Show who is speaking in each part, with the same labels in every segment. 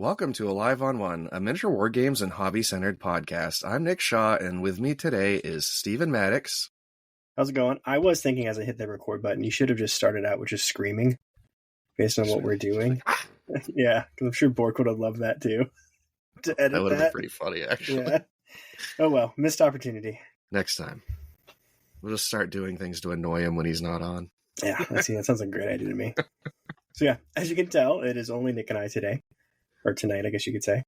Speaker 1: Welcome to Alive on One, a miniature war games and hobby-centered podcast. I'm Nick Shaw, and with me today is Stephen Maddox.
Speaker 2: How's it going? I was thinking as I hit the record button, you should have just started out with just screaming based on what we're doing. Yeah, because I'm sure Bork would have loved that too. To edit
Speaker 1: That would have been pretty funny, actually.
Speaker 2: Yeah. Oh well, missed opportunity.
Speaker 1: Next time. We'll just start doing things to annoy him when he's not on.
Speaker 2: Yeah, that sounds like a great idea to me. So yeah, as you can tell, it is only Nick and I today. Or tonight, I guess you could say.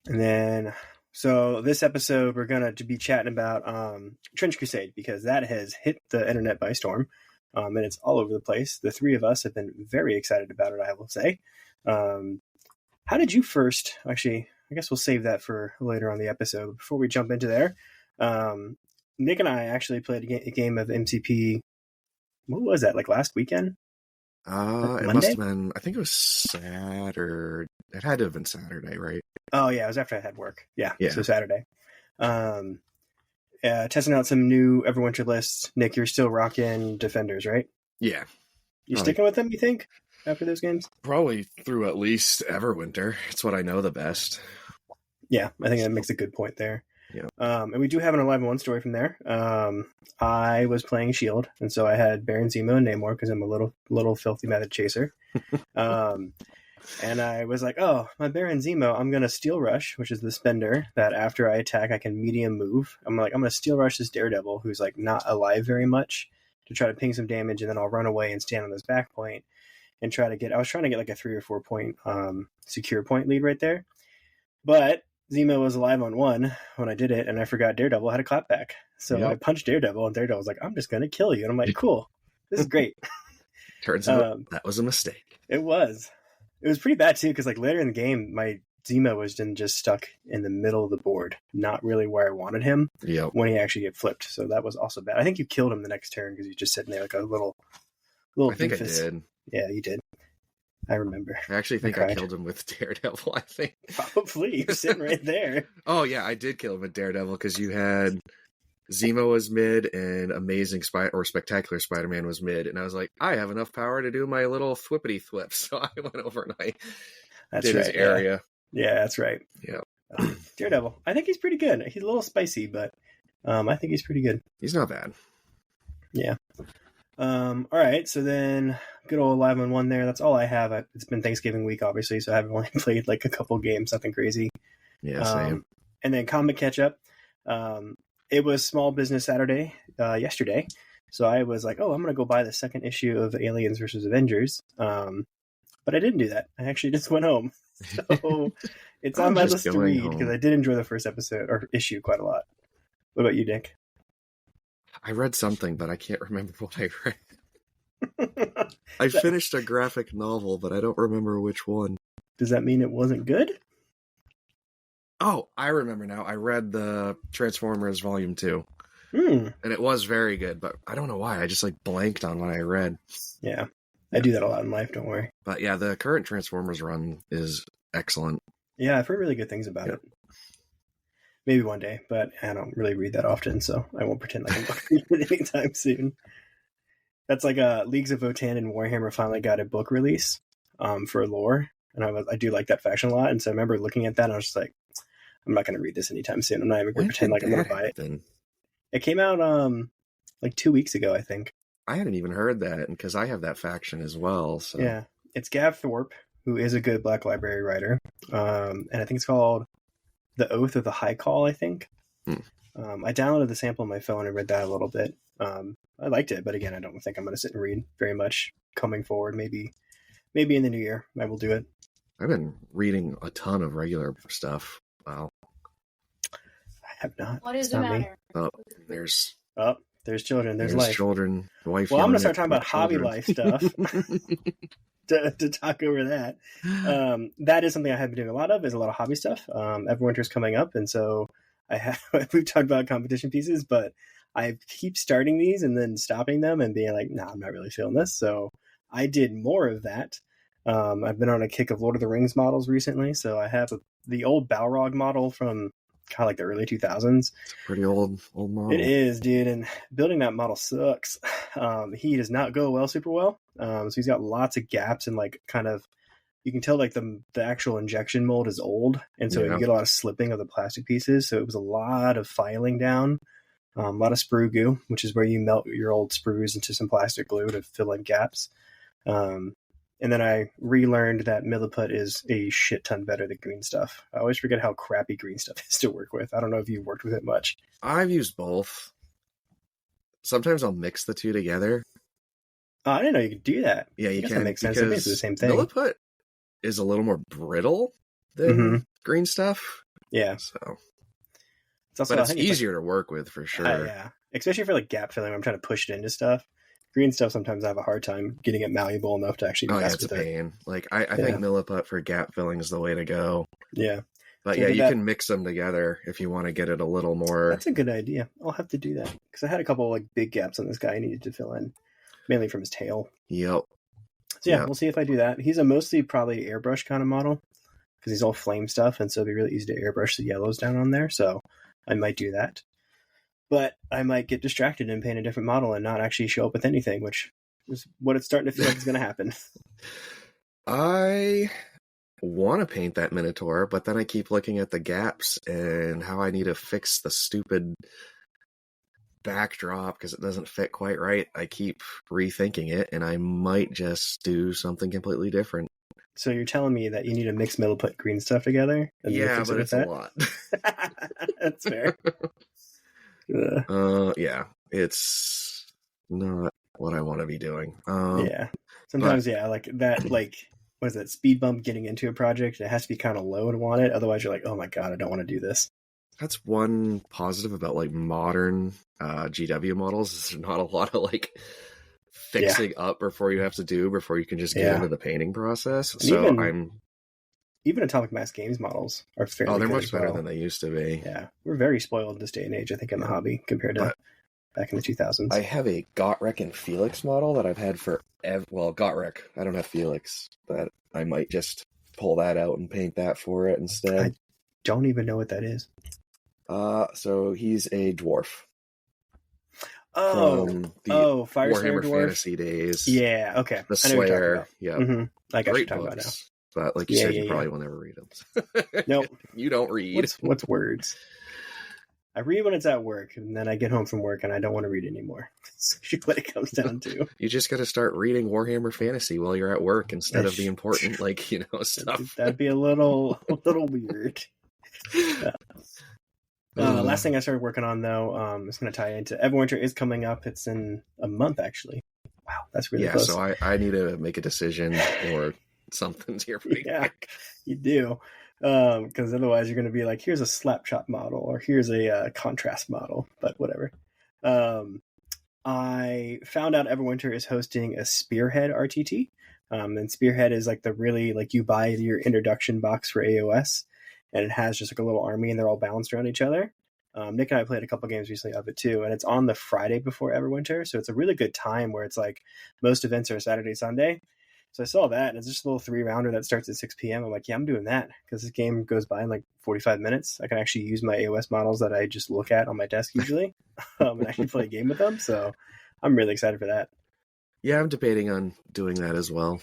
Speaker 2: And then, so this episode, we're going to be chatting about Trench Crusade, because that has hit the internet by storm, and it's all over the place. The three of us have been very excited about it, I will say. How did you first, actually, I guess we'll save that for later on the episode. Before we jump into there, Nick and I actually played a game of MCP, what was that, like last weekend?
Speaker 1: It must have been, I think it was Saturday. It had to have been Saturday, right?
Speaker 2: Oh, yeah, it was after I had work. Yeah. So Saturday. Testing out some new Everwinter lists. Nick, you're still rocking Defenders, right?
Speaker 1: Yeah.
Speaker 2: You sticking with them, you think, after those games?
Speaker 1: Probably through at least Everwinter. It's what I know the best.
Speaker 2: Yeah, I think that makes a good point there.
Speaker 1: Yeah.
Speaker 2: And we do have an Alive in One story from there. I was playing Shield, and so I had Baron Zemo and Namor because I'm a little filthy method chaser. And I was like, oh, my Baron Zemo, I'm going to Steel Rush, which is the spender that after I attack, I can medium move. I'm going to Steel Rush this Daredevil, who's like not alive very much, to try to ping some damage, and then I'll run away and stand on his back point and I was trying to get like a 3 or 4 point secure point lead right there. But Zemo was alive on one when I did it, and I forgot Daredevil had a clapback. So I punched Daredevil, and Daredevil was like, I'm just going to kill you. And I'm like, cool. This is great.
Speaker 1: Turns out that was a mistake.
Speaker 2: It was pretty bad, too, because like later in the game, my Zemo was then just stuck in the middle of the board, not really where I wanted him when he actually get flipped. So that was also bad. I think you killed him the next turn because he's just sitting there like a little
Speaker 1: I think
Speaker 2: doofus.
Speaker 1: I did.
Speaker 2: Yeah, you did. I remember.
Speaker 1: I actually think I killed him with Daredevil, I think.
Speaker 2: Probably. You're sitting right there.
Speaker 1: Oh, yeah, I did kill him with Daredevil because you had Zemo was mid and Spectacular Spider-Man was mid. And I was like, I have enough power to do my little thwippity thwip. So I went over and I did his area.
Speaker 2: Yeah, that's right.
Speaker 1: Yeah.
Speaker 2: Daredevil. I think he's pretty good. He's a little spicy, but I think he's pretty good.
Speaker 1: He's not bad.
Speaker 2: Yeah. All right, so then good old Alive on One there. That's all I have. It's been Thanksgiving week, obviously, so I haven't only played like a couple games, nothing crazy.
Speaker 1: Yeah, same.
Speaker 2: And then comic catch up. It was Small Business Saturday yesterday, so I was like, oh, I'm going to go buy the second issue of Aliens versus Avengers. But I didn't do that. I actually just went home. So it's on my list to read because I did enjoy the first episode or issue quite a lot. What about you, Nick?
Speaker 1: I read something, but I can't remember what I read. I finished a graphic novel, but I don't remember which one.
Speaker 2: Does that mean it wasn't good?
Speaker 1: Oh, I remember now. I read the Transformers Volume 2. And it was very good, but I don't know why. I just like blanked on what I read.
Speaker 2: Yeah, I do that a lot in life, don't worry.
Speaker 1: But yeah, the current Transformers run is excellent.
Speaker 2: Yeah, I've heard really good things about it. Maybe one day, but I don't really read that often, so I won't pretend like I'm going to read it anytime soon. That's like Leagues of Votan and Warhammer finally got a book release for lore, and I do like that faction a lot, and so I remember looking at that, and I was just like, I'm not going to read this anytime soon. I'm not even going to pretend like I'm going to buy it. It came out like 2 weeks ago, I think.
Speaker 1: I hadn't even heard that, because I have that faction as well. So
Speaker 2: yeah, it's Gav Thorpe, who is a good Black Library writer, and I think it's called The Oath of the High Call, I think. I downloaded the sample on my phone and read that a little bit. I liked it, but again, I don't think I'm going to sit and read very much coming forward. Maybe in the new year I will do it.
Speaker 1: I've been reading a ton of regular stuff. Wow.
Speaker 2: I have not.
Speaker 3: What is the matter?
Speaker 1: There's
Speaker 2: children. There's life.
Speaker 1: Children. Wife.
Speaker 2: Well, I'm going to start talking about hobby life stuff. To talk over that. That is something I have been doing a lot of, is a lot of hobby stuff. Everwinter's coming up, and so we've talked about competition pieces, but I keep starting these and then stopping them and being like, nah, I'm not really feeling this. So I did more of that. I've been on a kick of Lord of the Rings models recently, so I have the old Balrog model from kind of like the early 2000s.
Speaker 1: It's a pretty old model.
Speaker 2: It is, dude, and building that model sucks. He does not go super well. So he's got lots of gaps and like kind of, you can tell like the actual injection mold is old, and so you get a lot of slipping of the plastic pieces. So it was a lot of filing down, a lot of sprue goo, which is where you melt your old sprues into some plastic glue to fill in gaps. And then I relearned that Milliput is a shit ton better than green stuff. I always forget how crappy green stuff is to work with. I don't know if you've worked with it much.
Speaker 1: I've used both. Sometimes I'll mix the two together.
Speaker 2: Oh, I didn't know you could do that.
Speaker 1: Yeah, you can.
Speaker 2: That makes sense. It's basically the same thing.
Speaker 1: Milliput is a little more brittle than green stuff.
Speaker 2: Yeah.
Speaker 1: So,
Speaker 2: it's also,
Speaker 1: but it's easier to work with for sure.
Speaker 2: Yeah. Especially for like gap filling, I'm trying to push it into stuff. Green stuff, sometimes I have a hard time getting it malleable enough to actually mess with it.
Speaker 1: It's a pain. Like, I think Milliput for gap filling is the way to go.
Speaker 2: Yeah.
Speaker 1: But you can mix them together if you want to get it a little more.
Speaker 2: That's a good idea. I'll have to do that. Because I had a couple like big gaps on this guy I needed to fill in. Mainly from his tail.
Speaker 1: Yep.
Speaker 2: So we'll see if I do that. He's a mostly probably airbrush kind of model. Because he's all flame stuff, and so it'd be really easy to airbrush the yellows down on there. So I might do that. But I might get distracted and paint a different model and not actually show up with anything, which is what it's starting to feel like is going to happen.
Speaker 1: I want to paint that Minotaur, but then I keep looking at the gaps and how I need to fix the stupid backdrop because it doesn't fit quite right. I keep rethinking it, and I might just do something completely different.
Speaker 2: So you're telling me that you need to mix Milliput green stuff together? And
Speaker 1: yeah, but it's a lot.
Speaker 2: That's fair.
Speaker 1: Yeah, it's not what I want to be doing.
Speaker 2: Sometimes like that, like what is it, speed bump getting into a project, it has to be kind of low to want it, otherwise you're like, oh my god, I don't want to do this.
Speaker 1: That's one positive about like modern GW models is there's not a lot of like fixing up before you can just get into the painting process. And so
Speaker 2: even Atomic Mass Games models are fairly
Speaker 1: they're much better than they used to be.
Speaker 2: Yeah, we're very spoiled this day and age, I think, in the hobby compared to back in the 2000s.
Speaker 1: I have a Gotrek and Felix model that I've had for Gotrek. I don't have Felix, but I might just pull that out and paint that for it instead.
Speaker 2: I don't even know what that is.
Speaker 1: So he's a dwarf.
Speaker 2: From the
Speaker 1: Fire Warhammer
Speaker 2: Dwarf
Speaker 1: Fantasy days.
Speaker 2: Yeah, okay.
Speaker 1: The Slayer. Yeah.
Speaker 2: Mm-hmm. I got
Speaker 1: Great
Speaker 2: you talking about now.
Speaker 1: But like you said, you probably will never read them.
Speaker 2: Nope.
Speaker 1: You don't read.
Speaker 2: What's words? I read when it's at work, and then I get home from work, and I don't want to read anymore. That's what it comes down to.
Speaker 1: You just got to start reading Warhammer Fantasy while you're at work instead of the important, stuff.
Speaker 2: That'd be a little weird. Last thing I started working on, though, it's going to tie into Everwinter is coming up. It's in a month, actually. Wow, that's really close.
Speaker 1: So I need to make a decision or something's here pretty quick.
Speaker 2: You do. Because otherwise you're going to be like, here's a slap chop model or here's a contrast model, but whatever. I found out Everwinter is hosting a Spearhead RTT. And Spearhead is like the really, like you buy your introduction box for AOS and it has just like a little army and they're all balanced around each other. Nick and I played a couple games recently of it too, and it's on the Friday before Everwinter, so it's a really good time where it's like most events are Saturday, Sunday. So I saw that, and it's just a little 3-rounder that starts at 6 p.m. I'm like, yeah, I'm doing that, because this game goes by in like 45 minutes. I can actually use my AOS models that I just look at on my desk usually, and actually play a game with them, so I'm really excited for that.
Speaker 1: Yeah, I'm debating on doing that as well.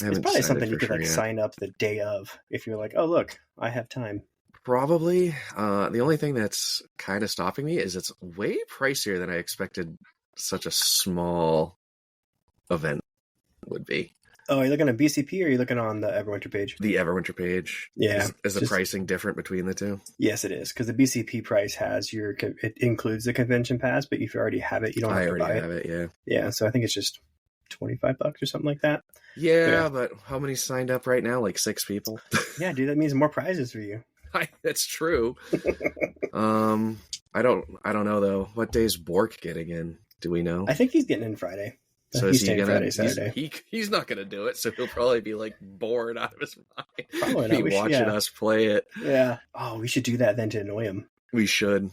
Speaker 2: It's probably something you could sign up the day of, if you're like, oh, look, I have time.
Speaker 1: Probably. The only thing that's kind of stopping me is it's way pricier than I expected such a small event would be.
Speaker 2: Oh, are you looking at BCP or are you looking on the Everwinter page?
Speaker 1: The Everwinter page.
Speaker 2: Yeah.
Speaker 1: Is the pricing different between the two?
Speaker 2: Yes, it is. Because the BCP price it includes the convention pass, but if you already have it, you don't have to buy it. I already have it, yeah. Yeah, so I think it's just $25 or something like that.
Speaker 1: Yeah, but how many signed up right now? Like 6 people?
Speaker 2: Yeah, dude, that means more prizes for you.
Speaker 1: That's true. I don't know though. What day's Bork getting in? Do we know?
Speaker 2: I think he's getting in Friday.
Speaker 1: So he's staying Friday, Saturday. He's not going to do it, so he'll probably be like bored out of his mind. Probably not. Watching us play it.
Speaker 2: Yeah. Oh, we should do that then to annoy him.
Speaker 1: We should.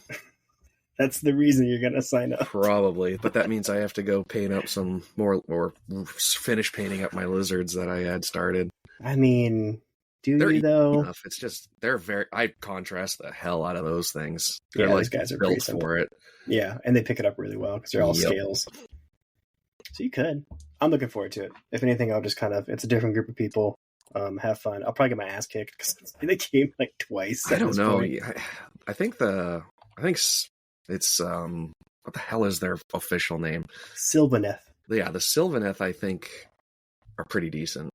Speaker 2: That's the reason you're going to sign up.
Speaker 1: Probably, but that means I have to go paint up some more, or finish painting up my lizards that I had started.
Speaker 2: I mean, Do
Speaker 1: They're
Speaker 2: you
Speaker 1: easy
Speaker 2: though?
Speaker 1: enough. It's just I contrast the hell out of those things.
Speaker 2: Yeah,
Speaker 1: They're
Speaker 2: those guys are pretty
Speaker 1: built
Speaker 2: simple.
Speaker 1: for it.
Speaker 2: Yeah, and they pick it up really well because they're all scales. So you could. I'm looking forward to it. If anything, I'll just it's a different group of people. Have fun. I'll probably get my ass kicked because they came like twice.
Speaker 1: I don't know. I think it's what the hell is their official name?
Speaker 2: Sylvaneth.
Speaker 1: Yeah, the Sylvaneth I think are pretty decent.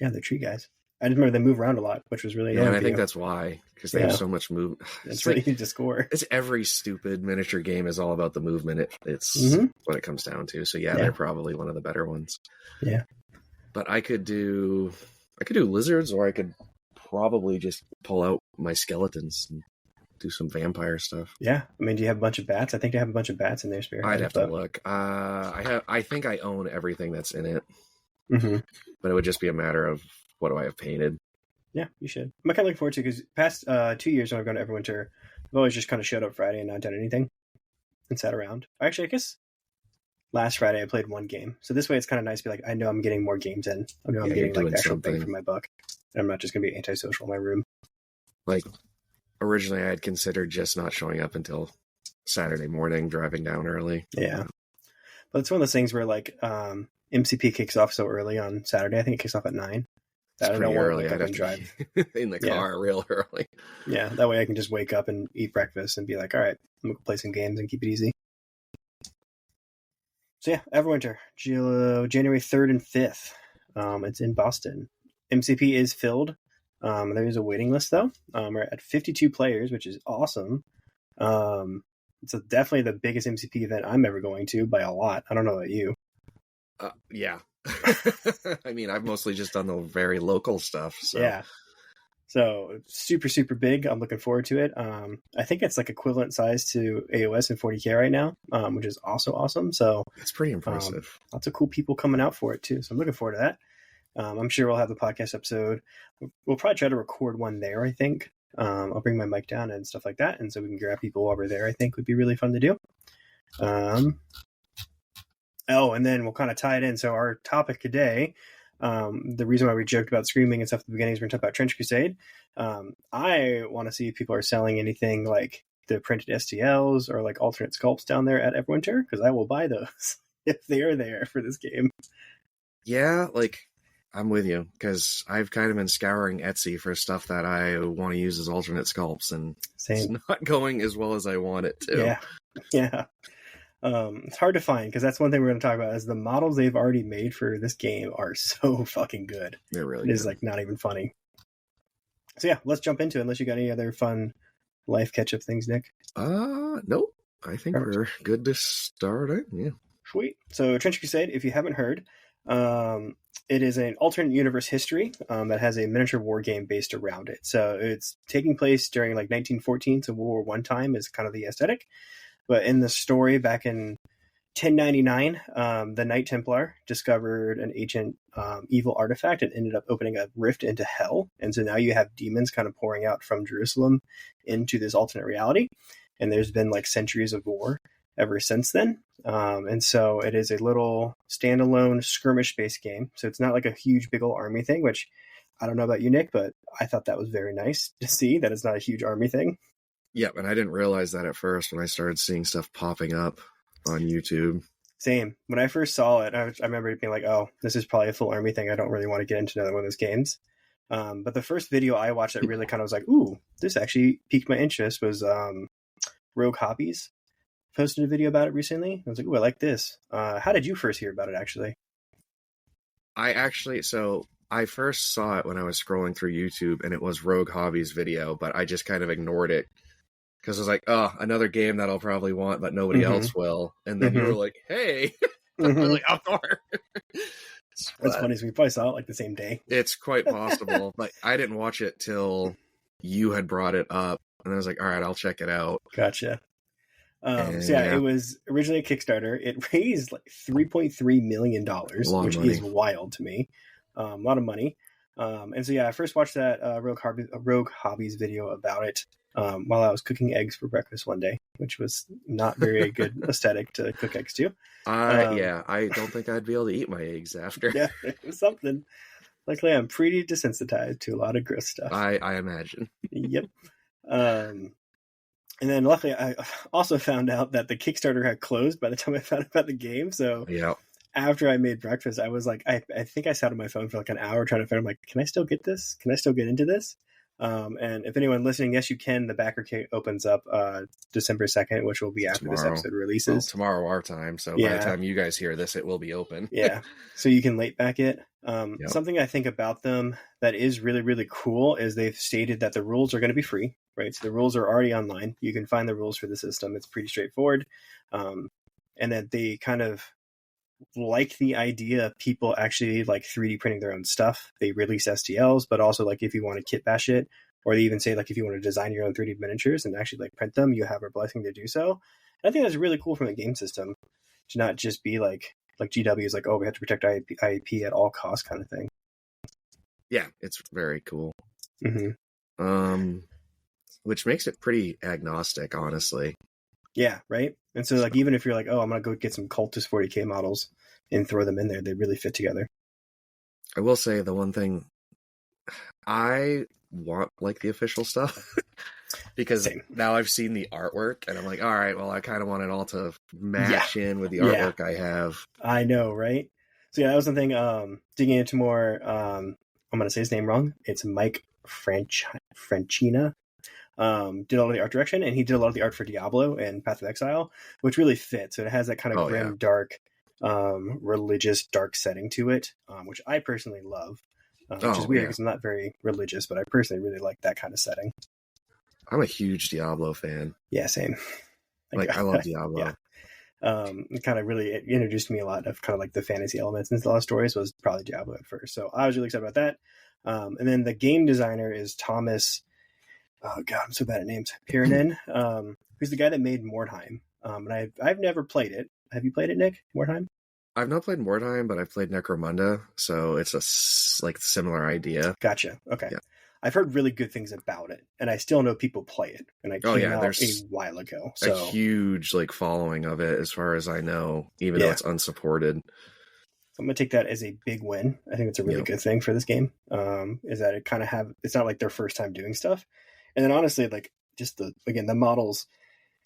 Speaker 2: Yeah, they're tree guys. I just remember they move around a lot, which was really
Speaker 1: and I think that's why, because they have so much move.
Speaker 2: It's really easy to score.
Speaker 1: It's every stupid miniature game is all about the movement. It's what it comes down to. So they're probably one of the better ones.
Speaker 2: Yeah,
Speaker 1: but I could do lizards, or I could probably just pull out my skeletons and do some vampire stuff.
Speaker 2: Yeah, I mean, do you have a bunch of bats? I think they have a bunch of bats in their Spearhead.
Speaker 1: I'd have to look. I think I own everything that's in it, but it would just be a matter of what do I have painted.
Speaker 2: Yeah, you should. I'm kind of looking forward to it because past 2 years when I've gone to Everwinter, I've always just kind of showed up Friday and not done anything and sat around. Actually, I guess last Friday I played one game, so this way it's kind of nice to be like, I know I'm getting more games in. I know I'm getting like the actual bang for my buck. And I'm not just going to be antisocial in my room. Like,
Speaker 1: originally I had considered just not showing up until Saturday morning, driving down early.
Speaker 2: Yeah. But it's one of those things where like MCP kicks off so early on Saturday. I think it kicks off at 9.
Speaker 1: It's pretty early. I'd have to drive in the car real early.
Speaker 2: Yeah, that way I can just wake up and eat breakfast and be like, all right, I'm going to play some games and keep it easy. So yeah, Everwinter, January 3rd and 5th. It's in Boston. MCP is filled. There is a waiting list though. We're at 52 players, which is awesome. It's definitely the biggest MCP event I'm ever going to by a lot. I don't know about you.
Speaker 1: Yeah. I mean, I've mostly just done the very local stuff. So.
Speaker 2: Yeah. So super, super big. I'm looking forward to it. I think it's like equivalent size to AOS and 40K right now, which is also awesome. So
Speaker 1: it's pretty impressive.
Speaker 2: Lots of cool people coming out for it too. So I'm looking forward to that. I'm sure we'll have the podcast episode. We'll probably try to record one there, I think. I'll bring my mic down and stuff like that. And so we can grab people while we're there, I think would be really fun to do. And then we'll kind of tie it in. So our topic today, the reason why we joked about screaming and stuff at the beginning is we're going to talk about Trench Crusade. I want to see if people are selling anything like the printed STLs or like alternate sculpts down there at Everwinter, because I will buy those if they are there for this game.
Speaker 1: Yeah, like I'm with you, because I've kind of been scouring Etsy for stuff that I want to use as alternate sculpts, and it's not going as well as I want it to.
Speaker 2: Yeah. It's hard to find, because that's one thing we're going to talk about is the models they've already made for this game are so fucking good.
Speaker 1: They're really good.
Speaker 2: It is like not even funny. So yeah, let's jump into it, unless you got any other fun life catch-up things, Nick.
Speaker 1: Nope. I think we're good to start it. Yeah.
Speaker 2: Sweet. So Trench Crusade, if you haven't heard, it is an alternate universe history that has a miniature war game based around it. So it's taking place during like 1914 to World War I time is kind of the aesthetic. But in the story back in 1099, the Knight Templar discovered an ancient evil artifact and ended up opening a rift into hell. And so now you have demons kind of pouring out from Jerusalem into this alternate reality. And there's been like centuries of war ever since then. And so it is a little standalone skirmish-based game. So it's not like a huge, big old army thing, which I don't know about you, Nick, but I thought that was very nice to see that it's not a huge army thing.
Speaker 1: Yep, and I didn't realize that at first when I started seeing stuff popping up on YouTube.
Speaker 2: Same. When I first saw it, I remember it being like, oh, this is probably a full army thing. I don't really want to get into another one of those games. But the first video I watched that really kind of was like, ooh, this actually piqued my interest was Rogue Hobbies posted a video about it recently. I was like, ooh, I like this. How did you first hear about it, actually?
Speaker 1: I first saw it when I was scrolling through YouTube, and it was Rogue Hobbies video, but I just kind of ignored it because I was like, oh, another game that I'll probably want, but nobody else will. And then you were like, hey, I was like, of course.
Speaker 2: That's funny. So we probably saw it like the same day.
Speaker 1: It's quite possible, but I didn't watch it till you had brought it up, and I was like, all right, I'll check it out.
Speaker 2: Gotcha. It was originally a Kickstarter. It raised like $3.3 million, which is wild to me. A lot of money. I first watched that Rogue Hobbies video about it while I was cooking eggs for breakfast one day, which was not very good aesthetic to cook eggs to.
Speaker 1: I don't think I'd be able to eat my eggs after.
Speaker 2: Yeah, it was something. Luckily, I'm pretty desensitized to a lot of gross stuff.
Speaker 1: I imagine.
Speaker 2: Yep. And then luckily, I also found out that the Kickstarter had closed by the time I found out about the game. So
Speaker 1: Yeah.
Speaker 2: after I made breakfast, I was like, I think I sat on my phone for like an hour trying to find. I'm like, can I still get this? Can I still get into this? And if anyone listening, yes, you can. The backer kit opens up December 2nd, which will be after this episode releases.
Speaker 1: Well, tomorrow our time. So by the time you guys hear this, it will be open.
Speaker 2: Yeah. So you can late back it.
Speaker 1: Yep.
Speaker 2: Something I think about them that is really, really cool is they've stated that the rules are going to be free, right? So the rules are already online. You can find the rules for the system. It's pretty straightforward. And that they kind of like the idea of people actually like 3D printing their own stuff. They release STLs, but also like if you want to kit bash it, or they even say like if you want to design your own 3D miniatures and actually like print them, you have our blessing to do so. And I think that's really cool from a game system to not just be like GW is like, oh, we have to protect IP at all costs kind of thing.
Speaker 1: Yeah, it's very cool.
Speaker 2: Mm-hmm.
Speaker 1: Which makes it pretty agnostic, honestly.
Speaker 2: Yeah, right? And so like even if you're like, oh, I'm going to go get some Cultist 40K models and throw them in there, they really fit together.
Speaker 1: I will say the one thing, I want like the official stuff because now I've seen the artwork and I'm like, all right, well, I kind of want it all to match in with the artwork I have. I know,
Speaker 2: right? So yeah, that was something, digging into more, I'm going to say his name wrong. It's Mike Franchina. Did all the art direction, and he did a lot of the art for Diablo and Path of Exile, which really fits. So it has that kind of grim, dark, religious, dark setting to it, which I personally love, which is weird because I'm not very religious, but I personally really like that kind of setting.
Speaker 1: I'm a huge Diablo fan.
Speaker 2: Yeah, same.
Speaker 1: I love Diablo.
Speaker 2: It kind of really introduced me a lot of kind of like the fantasy elements and a lot of stories was probably Diablo at first. So I was really excited about that. And then the game designer is Thomas. Oh God, I'm so bad at names. Pirinen, who's the guy that made Mordheim. And I've never played it. Have you played it, Nick? Mordheim?
Speaker 1: I've not played Mordheim, but I've played Necromunda, so it's a similar idea.
Speaker 2: Gotcha. Okay. Yeah. I've heard really good things about it, and I still know people play it. And I came out a while ago. So
Speaker 1: a huge following of it, as far as I know, even though it's unsupported.
Speaker 2: I'm going to take that as a big win. I think it's a really good thing for this game. Is that it kind of it's not like their first time doing stuff. And then honestly, like just the models,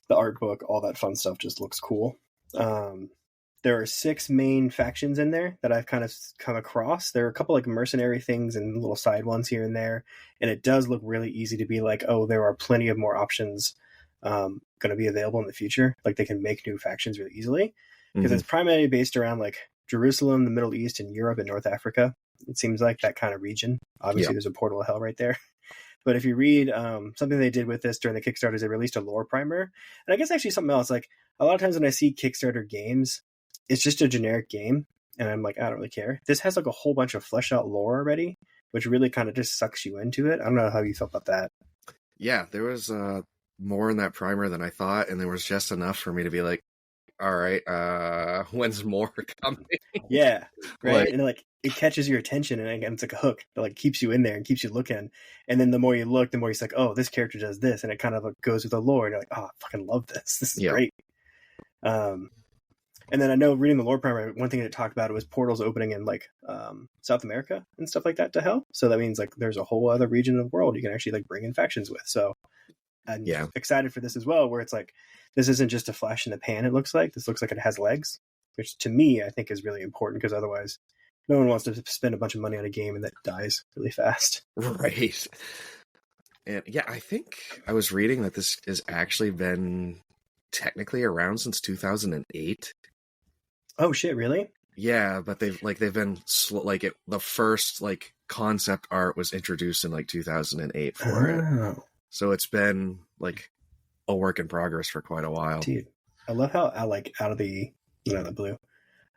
Speaker 2: the art book, all that fun stuff just looks cool. There are 6 main factions in there that I've kind of come across. There are a couple like mercenary things and little side ones here and there. And it does look really easy to be like, oh, there are plenty of more options going to be available in the future. Like they can make new factions really easily because it's primarily based around like Jerusalem, the Middle East, and Europe and North Africa. It seems like that kind of region. Obviously, there's a portal of hell right there. But if you read something they did with this during the Kickstarter is they released a lore primer. And I guess actually something else, like a lot of times when I see Kickstarter games, it's just a generic game. And I'm like, I don't really care. This has like a whole bunch of fleshed out lore already, which really kind of just sucks you into it. I don't know how you felt about that.
Speaker 1: Yeah, there was more in that primer than I thought. And there was just enough for me to be like, all right, when's more coming?
Speaker 2: Yeah, right. And like it catches your attention, and again, it's like a hook that like keeps you in there and keeps you looking. And then the more you look, the more you're like, oh, this character does this, and it kind of like goes with the lore. And you're like, oh, I fucking love this. This is great. And then I know reading the lore primer, one thing that it talked about it was portals opening in like South America and stuff like that to hell. So that means like there's a whole other region of the world you can actually like bring in factions with. So I'm excited for this as well, where it's like this isn't just a flash in the pan. It looks like this looks like it has legs, which to me I think is really important because otherwise no one wants to spend a bunch of money on a game and that dies really fast.
Speaker 1: Right. And yeah, I think I was reading that this has actually been technically around since 2008.
Speaker 2: Oh shit, really?
Speaker 1: Yeah, but they've been the first like concept art was introduced in like 2008 for it. So it's been like a work in progress for quite a while.
Speaker 2: Dude, I love how out of the blue,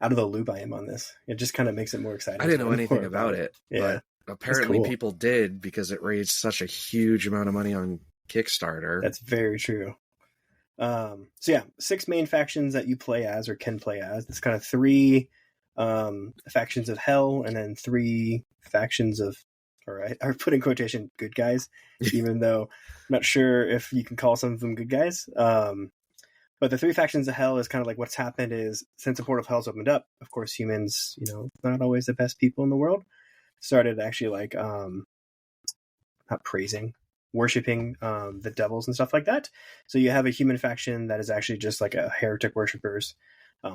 Speaker 2: out of the loop I am on this. It just kind of makes it more exciting.
Speaker 1: I didn't know anything about it, but apparently people did because it raised such a huge amount of money on Kickstarter.
Speaker 2: That's very true. So yeah, 6 main factions that you play as or can play as. It's kind of 3 factions of hell and then 3 factions of, I put in quotation, good guys, even though I'm not sure if you can call some of them good guys. But the 3 factions of hell is kind of like what's happened is since the portal of hell's opened up, of course, humans, not always the best people in the world. started actually like not praising, worshiping the devils and stuff like that. So you have a human faction that is actually just like a heretic worshippers.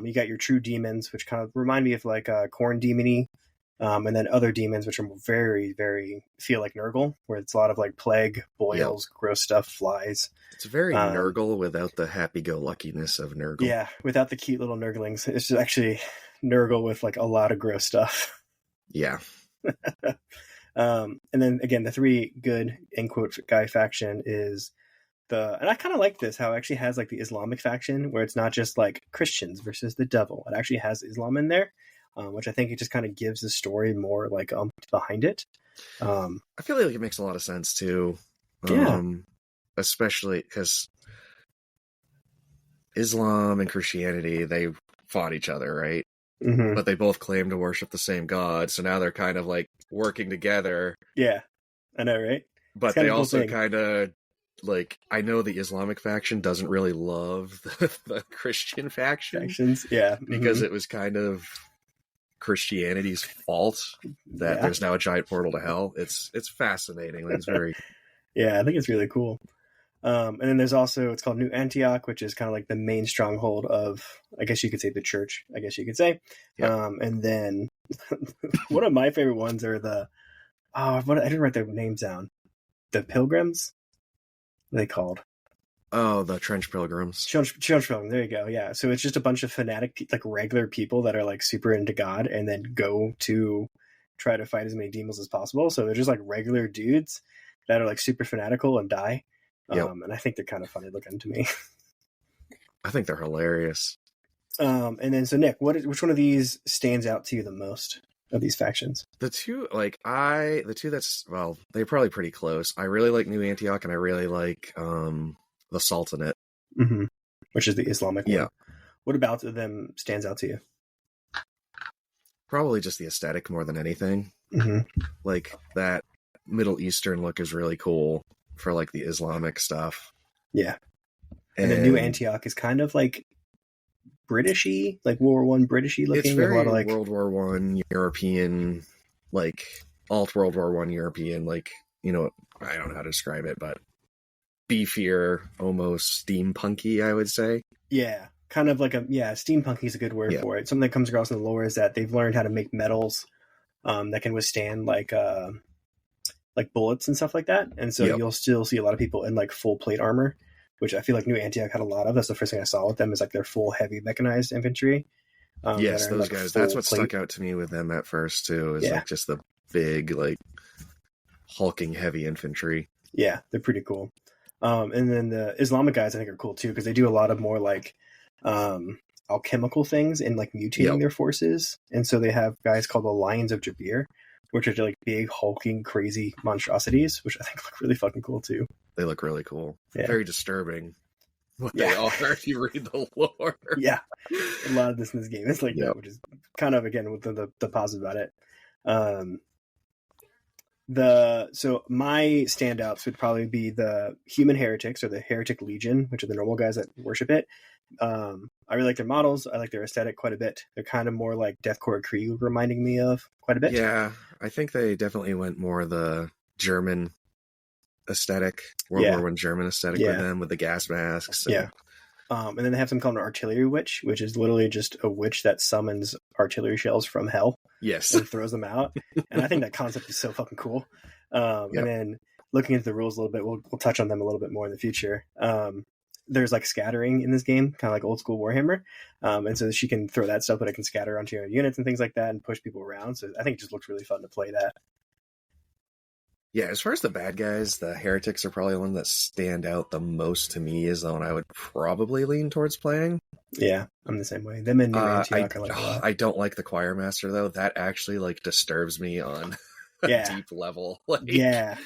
Speaker 2: You got your true demons, which kind of remind me of like Corn demony, and then other demons, which are very, very feel like Nurgle, where it's a lot of like plague, boils, gross stuff, flies.
Speaker 1: It's very Nurgle without the happy-go-luckiness of Nurgle.
Speaker 2: Yeah, without the cute little Nurglings. It's just actually Nurgle with like a lot of gross stuff.
Speaker 1: Yeah.
Speaker 2: And then again, the three good in quote guy faction is and I kind of like this, how it actually has like the Islamic faction where it's not just like Christians versus the devil. It actually has Islam in there, which I think it just kind of gives the story more like behind it.
Speaker 1: I feel like it makes a lot of sense too. Especially because Islam and Christianity, they fought each other, right?
Speaker 2: Mm-hmm.
Speaker 1: But they both claim to worship the same God, so now they're kind of like working together.
Speaker 2: Yeah, I know, right?
Speaker 1: But they also kind of like, I know the Islamic faction doesn't really love the Christian factions,
Speaker 2: yeah,
Speaker 1: because it was kind of Christianity's fault that there's now a giant portal to hell. It's fascinating. It's very
Speaker 2: yeah, I think it's really cool. And then there's also, it's called New Antioch, which is kind of like the main stronghold of, I guess you could say, the church, I guess you could say. Yep. And then one of my favorite ones are I didn't write their names down. The Pilgrims? What are they called?
Speaker 1: Oh, the Trench Pilgrims.
Speaker 2: Trench Pilgrims, there you go, yeah. So it's just a bunch of fanatic, like regular people that are like super into God and then go to try to fight as many demons as possible. So they're just like regular dudes that are like super fanatical and die. Yep. And I think they're kind of funny looking to me.
Speaker 1: I think they're hilarious.
Speaker 2: And then, so Nick, which one of these stands out to you the most of these factions?
Speaker 1: The two that's, well, they're probably pretty close. I really like New Antioch, and I really like the Sultanate.
Speaker 2: Mm-hmm. Which is the Islamic one.
Speaker 1: Yeah.
Speaker 2: What about them stands out to you?
Speaker 1: Probably just the aesthetic more than anything.
Speaker 2: Mm-hmm.
Speaker 1: Like, that Middle Eastern look is really cool for like the Islamic stuff.
Speaker 2: Yeah. And then New Antioch is kind of like Britishy, like World War I Britishy looking.
Speaker 1: It's very
Speaker 2: a lot of like
Speaker 1: World War I European, like alt World War I European, like, you know, I don't know how to describe it, but beefier, almost steampunky, I would say.
Speaker 2: Yeah. Kind of like steampunky is a good word for it. Something that comes across in the lore is that they've learned how to make metals that can withstand like bullets and stuff like that. And so you'll still see a lot of people in like full plate armor, which I feel like New Antioch had a lot of. That's the first thing I saw with them, is like their full heavy mechanized infantry.
Speaker 1: Yes, those guys. That's what stuck out to me with them at first too, is like just the big, like hulking heavy infantry.
Speaker 2: Yeah, they're pretty cool. And then the Islamic guys I think are cool too, because they do a lot of more like alchemical things and like mutating their forces. And so they have guys called the Lions of Jabir, which are like big, hulking, crazy monstrosities, which I think look really fucking cool too.
Speaker 1: They look really cool.
Speaker 2: Yeah.
Speaker 1: Very disturbing what they are if you read the lore.
Speaker 2: Yeah. A lot of this in this game is like that, which is kind of, again, with the positive about it. So my standouts would probably be the human heretics, or the heretic legion, which are the normal guys that worship it. I really like their models. I like their aesthetic quite a bit. They're kind of more like Deathcore Krieg, reminding me of quite a bit.
Speaker 1: Yeah, I think they definitely went more the German aesthetic, World War I German aesthetic with them, with the gas masks.
Speaker 2: And... and then they have something called an artillery witch, which is literally just a witch that summons artillery shells from hell.
Speaker 1: Yes.
Speaker 2: And throws them out. And I think that concept is so fucking cool. And then looking into the rules a little bit, we'll touch on them a little bit more in the future. There's like scattering in this game, kind of like old school Warhammer. And so she can throw that stuff, but it can scatter onto your units and things like that and push people around. So I think it just looks really fun to play that.
Speaker 1: Yeah, as far as the bad guys, the heretics are probably the one that stand out the most to me, is the one I would probably lean towards playing.
Speaker 2: Yeah, I'm the same way. Them and New Antioch I like a lot.
Speaker 1: I don't like the choir master though. That actually like disturbs me on a deep level. Like,
Speaker 2: he's
Speaker 1: choir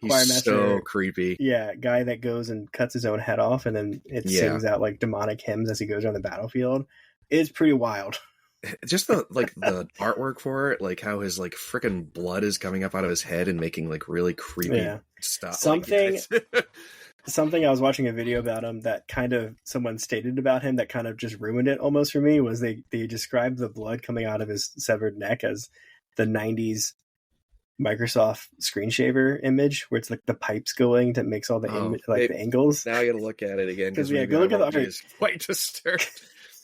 Speaker 1: master, so creepy.
Speaker 2: Yeah, guy that goes and cuts his own head off and then it sings out like demonic hymns as he goes around the battlefield. It's pretty wild.
Speaker 1: Just the artwork for it, like how his like freaking blood is coming up out of his head and making like really creepy stuff.
Speaker 2: Something I was watching a video about him that kind of someone stated about him that kind of just ruined it almost for me was they described the blood coming out of his severed neck as the 90s Microsoft screen shaver image where it's like the pipes going that makes all the the angles.
Speaker 1: Now I gotta look at it again because
Speaker 2: go look at the art.
Speaker 1: Is quite disturbed.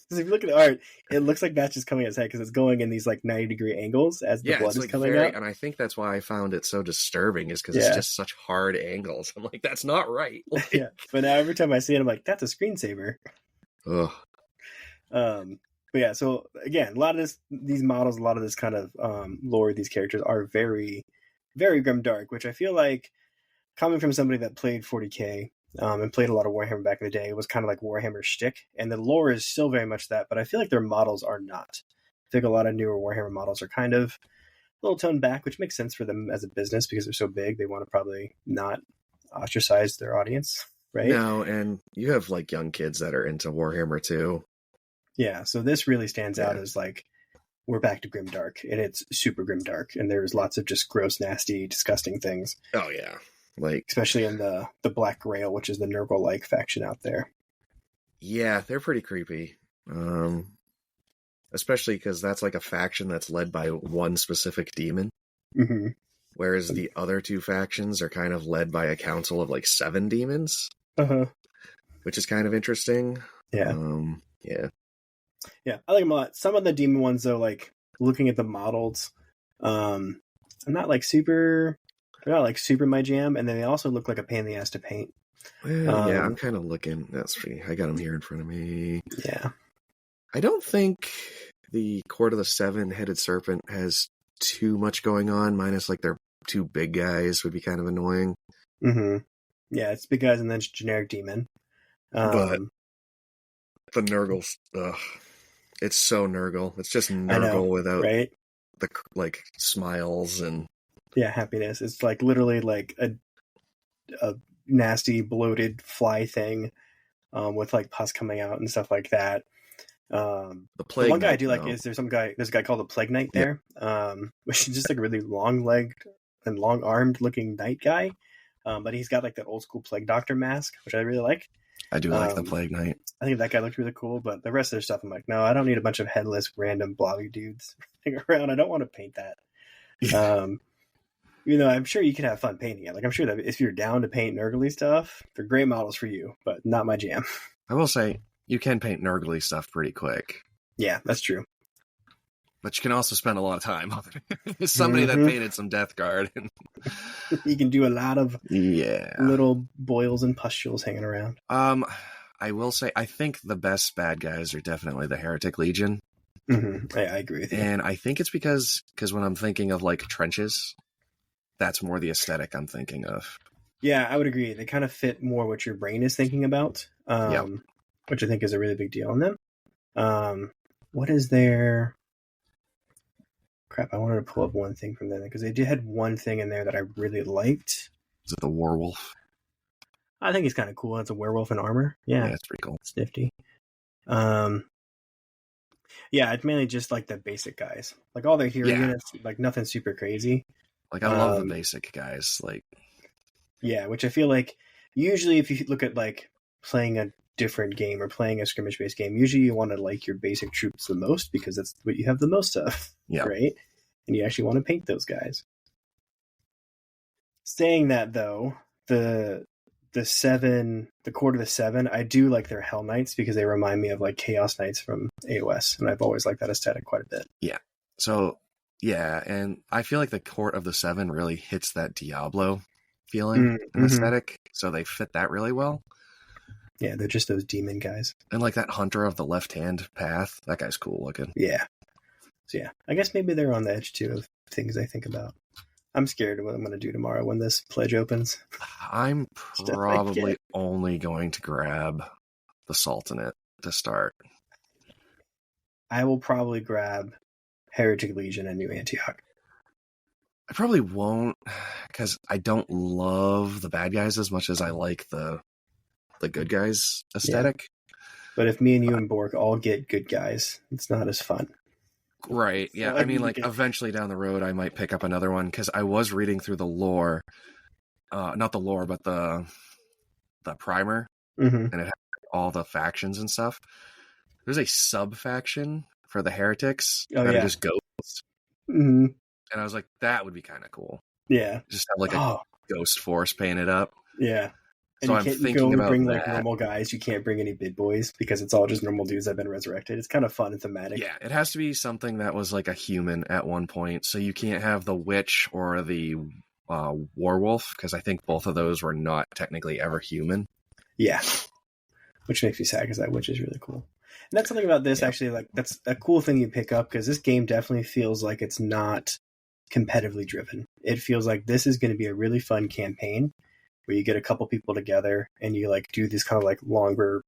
Speaker 2: Because if you look at the art, it looks like that's just coming out his head because it's going in these like 90-degree angles as the blood is like coming out.
Speaker 1: And I think that's why I found it so disturbing is because it's just such hard angles. I'm like, that's not right. Like,
Speaker 2: yeah, but now every time I see it, I'm like, that's a screensaver.
Speaker 1: Ugh.
Speaker 2: But yeah, so again, a lot of these models, a lot of this kind of lore, these characters are very, very grimdark, which I feel like coming from somebody that played 40K and played a lot of Warhammer back in the day, it was kind of like Warhammer shtick, and the lore is still very much that, but I feel like their models are not. I think a lot of newer Warhammer models are kind of a little toned back, which makes sense for them as a business because they're so big. They want to probably not ostracize their audience, right?
Speaker 1: No, and you have like young kids that are into Warhammer too.
Speaker 2: Yeah, so this really stands out as like, we're back to grimdark, and it's super grimdark, and there's lots of just gross, nasty, disgusting things.
Speaker 1: Oh yeah, like
Speaker 2: especially in the Black Grail, which is the Nurgle-like faction out there.
Speaker 1: Yeah, they're pretty creepy. Especially because that's like a faction that's led by one specific demon.
Speaker 2: Mm-hmm.
Speaker 1: Whereas the other two factions are kind of led by a council of like 7 demons. Which is kind of interesting.
Speaker 2: Yeah.
Speaker 1: Yeah.
Speaker 2: Yeah, I like them a lot. Some of the demon ones, though, like looking at the models, I'm not like super. They're not like super my jam, and then they also look like a pain in the ass to paint.
Speaker 1: Well, yeah, I'm kind of looking. That's free. I got them here in front of me.
Speaker 2: Yeah,
Speaker 1: I don't think the Court of the 7-Headed Serpent has too much going on. Minus like their 2 big guys would be kind of annoying.
Speaker 2: Mm-hmm. Yeah, it's big guys and then generic demon.
Speaker 1: But the Nurgles, it's so Nurgle. It's just Nurgle without the like smiles and
Speaker 2: happiness. It's like literally like a nasty bloated fly thing with like pus coming out and stuff like that. The
Speaker 1: Plague
Speaker 2: one guy
Speaker 1: Knight,
Speaker 2: I do like is there's a guy called the Plague Knight there, which is just like a really long-legged and long-armed looking knight guy, but he's got like that old school Plague Doctor mask, which I really like.
Speaker 1: I do like the Plague Knight.
Speaker 2: I think that guy looked really cool, but the rest of their stuff, I'm like, no, I don't need a bunch of headless, random, blobby dudes around. I don't want to paint that. I'm sure you can have fun painting it. Like, I'm sure that if you're down to paint Nurgly stuff, they're great models for you, but not my jam.
Speaker 1: I will say, you can paint Nurgly stuff pretty quick.
Speaker 2: Yeah, that's true.
Speaker 1: But you can also spend a lot of time on it. Somebody that painted some Death Guard.
Speaker 2: You can do a lot of little boils and pustules hanging around.
Speaker 1: I will say, I think the best bad guys are definitely the Heretic Legion.
Speaker 2: Mm-hmm. I agree with you.
Speaker 1: And I think it's because when I'm thinking of like trenches, that's more the aesthetic I'm thinking of.
Speaker 2: Yeah, I would agree. They kind of fit more what your brain is thinking about, which I think is a really big deal in them. What is their... Crap, I wanted to pull up one thing from them because they had one thing in there that I really liked.
Speaker 1: Is it the Werewolf?
Speaker 2: I think he's kind of cool. It's a werewolf in armor. Yeah,
Speaker 1: it's pretty cool.
Speaker 2: It's nifty. Yeah, it's mainly just like the basic guys. Like all their hero units, like nothing super crazy.
Speaker 1: Like I love the basic guys. Like,
Speaker 2: yeah, which I feel like usually if you look at like playing a different game or playing a skirmish based game, usually you want to like your basic troops the most because that's what you have the most of. Yeah. Right? And you actually want to paint those guys. Saying that though, the Court of the 7, I do like their Hell Knights because they remind me of like Chaos Knights from AOS, and I've always liked that aesthetic quite a bit.
Speaker 1: Yeah. So yeah, and I feel like the Court of the 7 really hits that Diablo feeling and aesthetic, so they fit that really well.
Speaker 2: Yeah, they're just those demon guys.
Speaker 1: And like that Hunter of the Left-Hand Path, that guy's cool looking.
Speaker 2: Yeah. So yeah, I guess maybe they're on the edge too of things I think about. I'm scared of what I'm going to do tomorrow when this pledge opens.
Speaker 1: I'm probably only going to grab the Sultanate to start.
Speaker 2: I will probably grab Heretic Legion and New Antioch.
Speaker 1: I probably won't because I don't love the bad guys as much as I like the good guys aesthetic.
Speaker 2: Yeah. But if me and you and Bork all get good guys, it's not as fun.
Speaker 1: Right. Yeah. So I mean, like eventually down the road, I might pick up another one because I was reading through the lore, not the lore, but the primer, and it had all the factions and stuff. There's a sub faction for the heretics that are just ghosts.
Speaker 2: Mm-hmm.
Speaker 1: And I was like, that would be kind of cool.
Speaker 2: Yeah.
Speaker 1: Just have like a Ghost Force painted up.
Speaker 2: Yeah. And
Speaker 1: So
Speaker 2: you
Speaker 1: I'm
Speaker 2: can't, you can
Speaker 1: thinking
Speaker 2: only
Speaker 1: about
Speaker 2: bring
Speaker 1: that.
Speaker 2: like normal guys. You can't bring any big boys because it's all just normal dudes that have been resurrected. It's kind of fun and thematic.
Speaker 1: Yeah, it has to be something that was like a human at one point. So you can't have the witch or the werewolf, because I think both of those were not technically ever human.
Speaker 2: Yeah. Which makes me sad because that witch is really cool. And that's something about this, actually, like that's a cool thing you pick up, because this game definitely feels like it's not competitively driven. It feels like this is going to be a really fun campaign where you get a couple people together and you like do these kind of like longer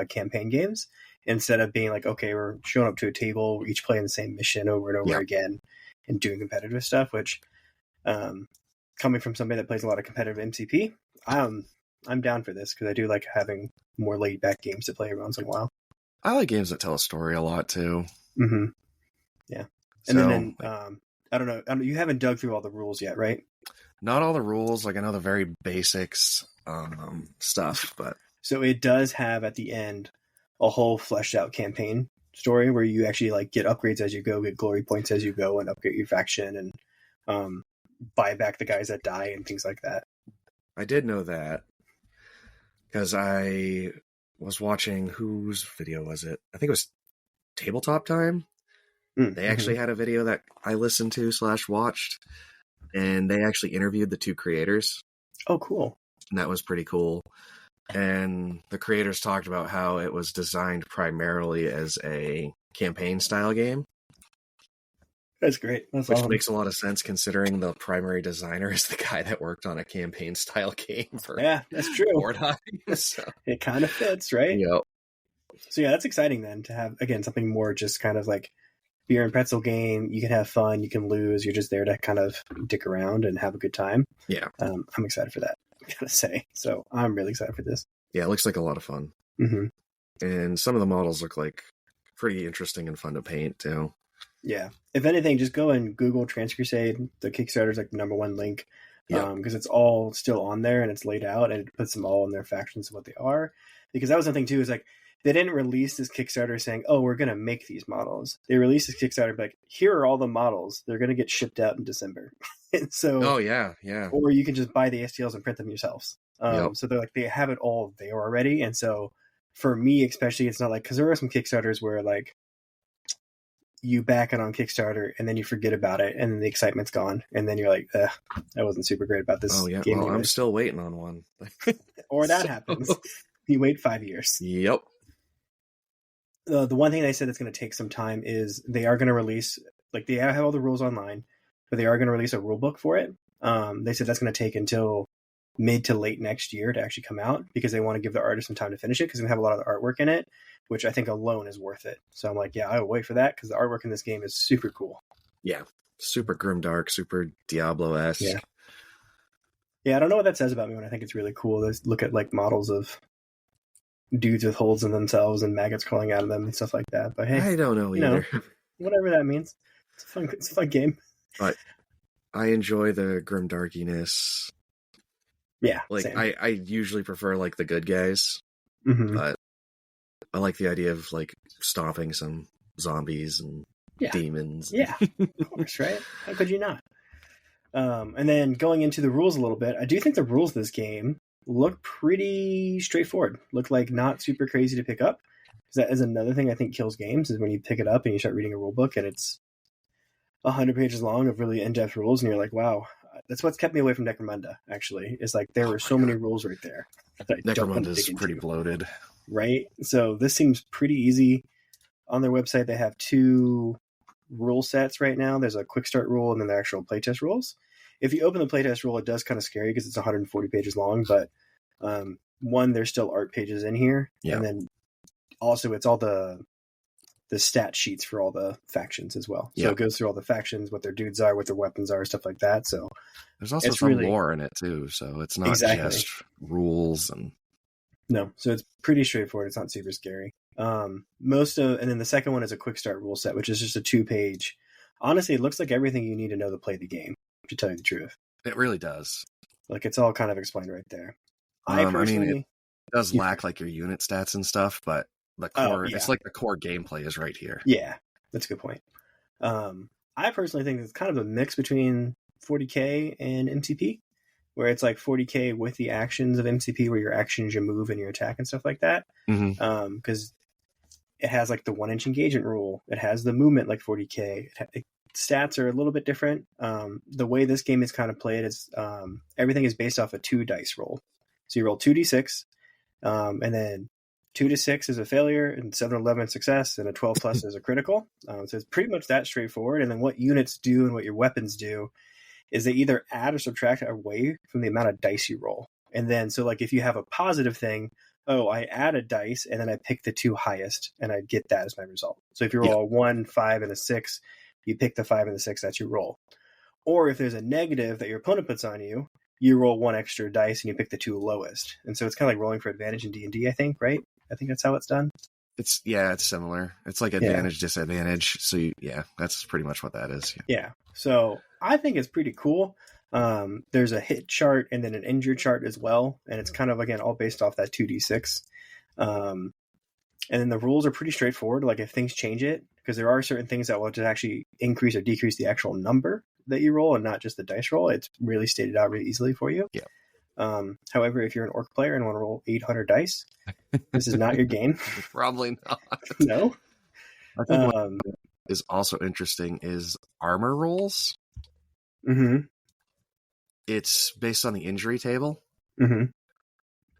Speaker 2: campaign games, instead of being like, okay, we're showing up to a table, we're each playing the same mission over and over again and doing competitive stuff, which coming from somebody that plays a lot of competitive MCP, I'm down for this, because I do like having more laid back games to play once in a while.
Speaker 1: I like games that tell a story a lot too.
Speaker 2: Mm-hmm. Yeah. And then I don't know, you haven't dug through all the rules yet, right?
Speaker 1: Not all the rules. Like, I know the very basics stuff, but
Speaker 2: so it does have at the end a whole fleshed out campaign story where you actually like get upgrades as you go, get glory points as you go, and upgrade your faction, and buy back the guys that die and things like that.
Speaker 1: I did know that because I was watching, whose video was it? I think it was Tabletop Time. They actually had a video that I listened to / watched, and they actually interviewed the two creators.
Speaker 2: Oh, cool.
Speaker 1: And that was pretty cool. And the creators talked about how it was designed primarily as a campaign style game.
Speaker 2: That's great. That's
Speaker 1: which
Speaker 2: awesome.
Speaker 1: makes a lot of sense, considering the primary designer is the guy that worked on a campaign style game for
Speaker 2: that's true.
Speaker 1: 4 times. So.
Speaker 2: It kind of fits, right?
Speaker 1: Yep.
Speaker 2: So yeah, that's exciting then to have, again, something more just kind of like beer and pretzel game. You can have fun, you can lose, you're just there to kind of dick around and have a good time.
Speaker 1: Yeah.
Speaker 2: I'm excited for that, I gotta say. So I'm really excited for this.
Speaker 1: Yeah, it looks like a lot of fun.
Speaker 2: Mm-hmm.
Speaker 1: And some of the models look like pretty interesting and fun to paint too.
Speaker 2: Yeah. If anything, just go and Google Crusade. The Kickstarter is like the #1 link, because it's all still on there and it's laid out, and it puts them all in their factions of what they are. Because that was something too, is like they didn't release this Kickstarter saying, oh, we're going to make these models. They released this Kickstarter like, here are all the models. They're going to get shipped out in December. And so,
Speaker 1: oh yeah.
Speaker 2: Or you can just buy the STLs and print them yourselves. So they're like, they have it all there already. And so for me, especially, it's not like, because there are some Kickstarters where like you back it on Kickstarter and then you forget about it and then the excitement's gone. And then you're like, I wasn't super great about this.
Speaker 1: Oh yeah.
Speaker 2: Game
Speaker 1: well, I'm still waiting on one.
Speaker 2: Or that happens. You wait 5 years.
Speaker 1: Yep.
Speaker 2: The one thing they said that's going to take some time is they are going to release, like they have all the rules online, but they are going to release a rule book for it. They said that's going to take until mid to late next year to actually come out, because they want to give the artist some time to finish it, because we have a lot of the artwork in it, which I think alone is worth it. So I'm like, yeah, I will wait for that, because the artwork in this game is super cool.
Speaker 1: Yeah. Super grimdark, super Diablo-esque.
Speaker 2: Yeah, I don't know what that says about me when I think it's really cool to look at like models of dudes with holes in themselves and maggots crawling out of them and stuff like that. But hey,
Speaker 1: I don't know either.
Speaker 2: Whatever that means. It's a fun game.
Speaker 1: But I enjoy the grimdarkiness.
Speaker 2: Yeah.
Speaker 1: Like
Speaker 2: same.
Speaker 1: I usually prefer like the good guys, but I like the idea of like stomping some zombies and demons.
Speaker 2: Yeah, of course, right? How could you not? And then going into the rules a little bit, I do think the rules of this game look pretty straightforward. Look like not super crazy to pick up. That is another thing I think kills games, is when you pick it up and you start reading a rule book and it's 100 pages long of really in-depth rules, and you're like, wow. That's what's kept me away from Necromunda, actually. Is like there were so many rules right there.
Speaker 1: Necromunda is pretty bloated.
Speaker 2: Right? So this seems pretty easy. On their website, they have 2 rule sets right now. There's a quick start rule and then the actual playtest rules. If you open the playtest rule, it does kind of scare you because it's 140 pages long, but one, there's still art pages in here. Yeah. And then also it's all the stat sheets for all the factions as well. So it goes through all the factions, what their dudes are, what their weapons are, stuff like that. So
Speaker 1: there's also some lore in it too. So it's not just rules and
Speaker 2: no. So it's pretty straightforward. It's not super scary. And then the second one is a quick start rule set, which is just a 2-page. Honestly, it looks like everything you need to know to play the game, to tell you the truth.
Speaker 1: It really does.
Speaker 2: Like it's all kind of explained right there.
Speaker 1: I mean, it does lack like your unit stats and stuff, but the core, it's like the core gameplay is right here.
Speaker 2: Yeah, that's a good point. I personally think it's kind of a mix between 40k and MCP, where it's like 40k with the actions of MCP, where your actions, your move, and your attack and stuff like that. Because it has like the 1-inch engagement rule. It has the movement like 40k. Stats are a little bit different. The way this game is kind of played is everything is based off a 2 dice roll. So you roll 2d6, and then 2 to 6 is a failure, and 7 to 11 success, and a 12 plus is a critical. So it's pretty much that straightforward. And then what units do and what your weapons do is they either add or subtract away from the amount of dice you roll. And then, so like if you have a positive thing, I add a dice and then I pick the 2 highest and I get that as my result. So if you roll a 1, 5, and a 6, you pick the 5 and the 6, that's your roll. Or if there's a negative that your opponent puts on you, you roll 1 extra dice and you pick the 2 lowest. And so it's kind of like rolling for advantage in D&D, I think, right? I think that's how it's done.
Speaker 1: It's similar. It's like advantage, disadvantage. So that's pretty much what that is.
Speaker 2: Yeah. So I think it's pretty cool. There's a hit chart and then an injured chart as well. And it's kind of, again, all based off that 2d6. And then the rules are pretty straightforward. Like if things change it, because there are certain things that will just actually increase or decrease the actual number that you roll and not just the dice roll. It's really stated out really easily for you.
Speaker 1: Yeah.
Speaker 2: However, if you're an orc player and want to roll 800 dice, this is not your game.
Speaker 1: Probably not.
Speaker 2: No.
Speaker 1: I think what is also interesting is armor rolls.
Speaker 2: Mm-hmm.
Speaker 1: It's based on the injury table.
Speaker 2: Mm-hmm.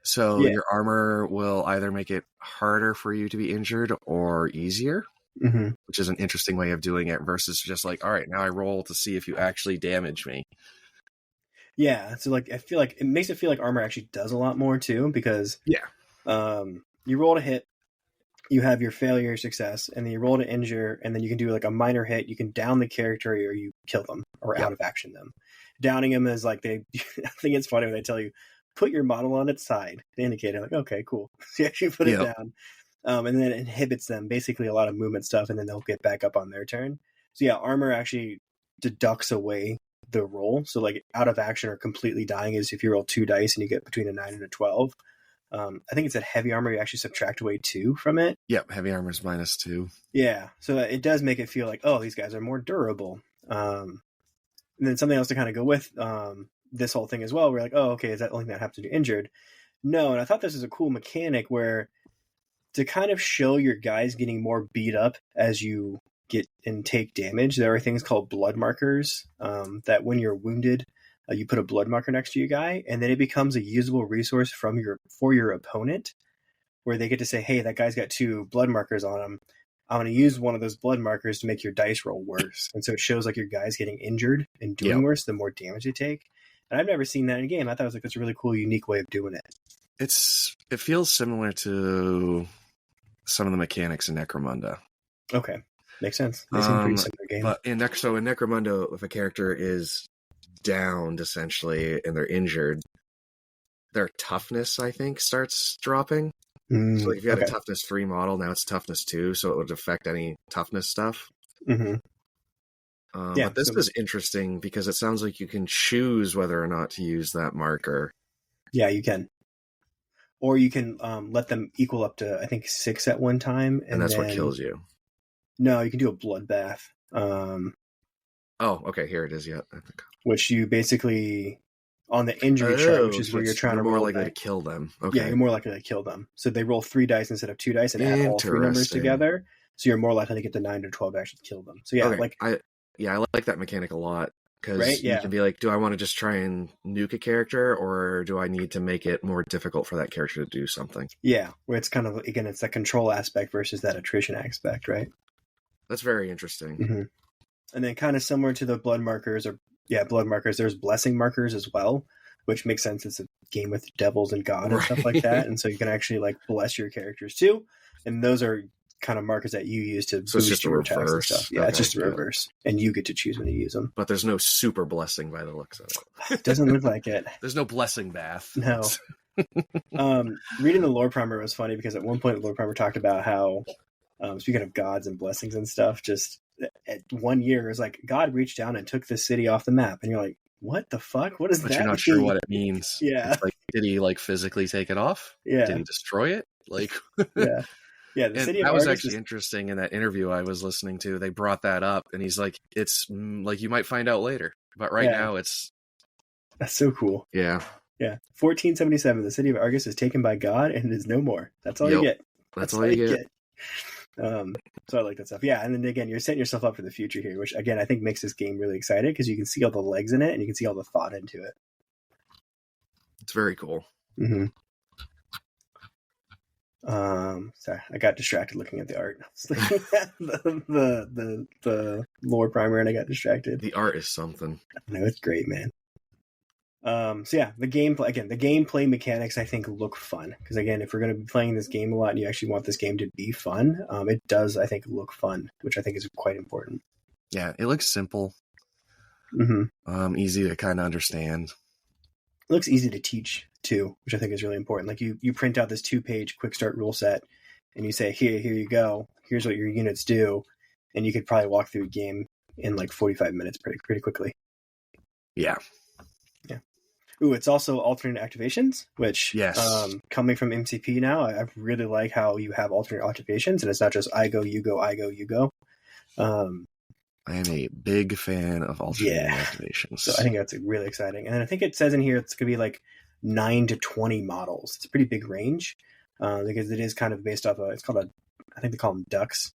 Speaker 1: So your armor will either make it harder for you to be injured or easier, which is an interesting way of doing it versus just like, all right, now I roll to see if you actually damage me.
Speaker 2: Yeah, so like I feel like it makes it feel like armor actually does a lot more too, because you roll to hit, you have your failure, success, and then you roll to injure, and then you can do like a minor hit. You can down the character or you kill them or out of action them. Downing them is like I think it's funny when they tell you put your model on its side to indicate it. Like, okay, cool. So you actually put it down, and then it inhibits them, basically a lot of movement stuff, and then they'll get back up on their turn. So yeah, armor actually deducts away the roll. So like out of action or completely dying is if you roll 2 dice and you get between a 9 and a 12. I think it's at heavy armor you actually subtract away 2 from it.
Speaker 1: Yep, heavy armor is -2.
Speaker 2: Yeah, so it does make it feel like, oh, these guys are more durable. And then something else to kind of go with this whole thing as well. We're like, oh, okay, is that only that happens to be injured? No, and I thought this was a cool mechanic where to kind of show your guys getting more beat up as you get and take damage, there are things called blood markers that when you're wounded, you put a blood marker next to your guy, and then it becomes a usable resource for your opponent, where they get to say, hey, that guy's got 2 blood markers on him. I'm going to use one of those blood markers to make your dice roll worse. And so it shows like your guys getting injured and doing worse the more damage they take. And I've never seen that in a game. I thought it was like it's a really cool, unique way of doing it.
Speaker 1: It feels similar to some of the mechanics in Necromunda.
Speaker 2: Okay. Makes sense. They seem pretty similar game.
Speaker 1: But in Necromunda, if a character is downed essentially and they're injured, their toughness, I think, starts dropping. So like if you had a toughness 3 model, now it's toughness 2, so it would affect any toughness stuff. But this is interesting because it sounds like you can choose whether or not to use that marker. Yeah,
Speaker 2: you can. Or you can let them equal up to, I think, 6 at one time.
Speaker 1: And that's what kills you.
Speaker 2: No, you can do a bloodbath.
Speaker 1: Okay, here it is. Yeah,
Speaker 2: which you basically on the injury chart, which is where you're trying to roll.
Speaker 1: More likely to kill them. Okay.
Speaker 2: Yeah, you're more likely to kill them. So they roll 3 dice instead of 2 dice and add all 3 numbers together. So you're more likely to get to 9 to 12 to actually kill them. So yeah,
Speaker 1: I like that mechanic a lot because you can be like, do I want to just try and nuke a character, or do I need to make it more difficult for that character to do something?
Speaker 2: Yeah, where it's kind of again, it's that control aspect versus that attrition aspect, right?
Speaker 1: That's very interesting.
Speaker 2: And then kind of similar to the blood markers, there's blessing markers as well, which makes sense. It's a game with devils and God and stuff like that. And so you can actually like bless your characters too. And those are kind of markers that you use to boost your attacks and stuff. Yeah, it's just a reverse. And you get to choose when to use them.
Speaker 1: But there's no super blessing by the looks of it.
Speaker 2: Doesn't look like it.
Speaker 1: There's no blessing bath.
Speaker 2: No. Reading the lore primer was funny because at one point the lore primer talked about how speaking of gods and blessings and stuff, just at 1 year, it was like God reached down and took the city off the map, and you're like, "What the fuck? What is that?"
Speaker 1: But you're not sure what it means.
Speaker 2: Yeah,
Speaker 1: it's like, did he like physically take it off?
Speaker 2: Yeah,
Speaker 1: did he destroy it? Like,
Speaker 2: yeah, Yeah, the
Speaker 1: And
Speaker 2: city of
Speaker 1: that was
Speaker 2: Argus
Speaker 1: actually interesting in that interview I was listening to. They brought that up, and he's like, it's like you might find out later. But right now, it's...
Speaker 2: That's so cool.
Speaker 1: Yeah.
Speaker 2: Yeah. 1477, the city of Argus is taken by God and is no more. That's all you get.
Speaker 1: That's all you get.
Speaker 2: So I like that stuff. Yeah, and then again, you're setting yourself up for the future here, which again I think makes this game really exciting because you can see all the legs in it and you can see all the thought into it.
Speaker 1: It's very cool.
Speaker 2: Mm-hmm. Sorry, I got distracted looking at the art. the lore primer, and I got distracted.
Speaker 1: The art is something.
Speaker 2: No, it's great, man. So yeah, the gameplay mechanics I think look fun because again, if we're going to be playing this game a lot and you actually want this game to be fun, it does I think look fun, which I think is quite important.
Speaker 1: Yeah, it looks simple.
Speaker 2: Mm-hmm.
Speaker 1: Easy to kind of understand.
Speaker 2: It looks easy to teach too, which I think is really important. Like you print out this 2-page quick start rule set and you say, here you go. Here's what your units do. And you could probably walk through a game in like 45 minutes pretty quickly.
Speaker 1: Yeah.
Speaker 2: Yeah. Ooh, it's also alternate activations, which coming from MCP now, I really like how you have alternate activations and it's not just I go, you go, I go, you go.
Speaker 1: I am a big fan of alternate activations. So
Speaker 2: I think that's really exciting. And I think it says in here it's going to be like 9 to 20 models. It's a pretty big range because it is kind of based off I think they call them ducks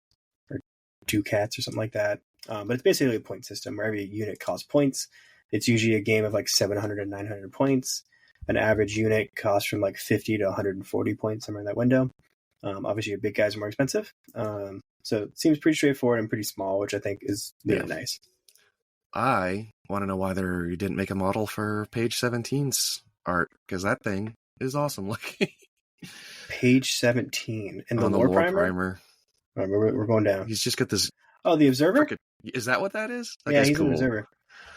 Speaker 2: or ducats or something like that. But it's basically a point system where every unit costs points. It's usually a game of like 700 and 900 points. An average unit costs from like 50 to 140 points, somewhere in that window. Obviously, your big guys are more expensive. So it seems pretty straightforward and pretty small, which I think is really nice.
Speaker 1: I want to know why you didn't make a model for page 17's art, because that thing is awesome looking.
Speaker 2: Page 17 in the
Speaker 1: lore primer.
Speaker 2: All right, we're going down.
Speaker 1: He's just got this.
Speaker 2: Oh, the observer.
Speaker 1: Is that what that is?
Speaker 2: Yeah, he's cool. An observer.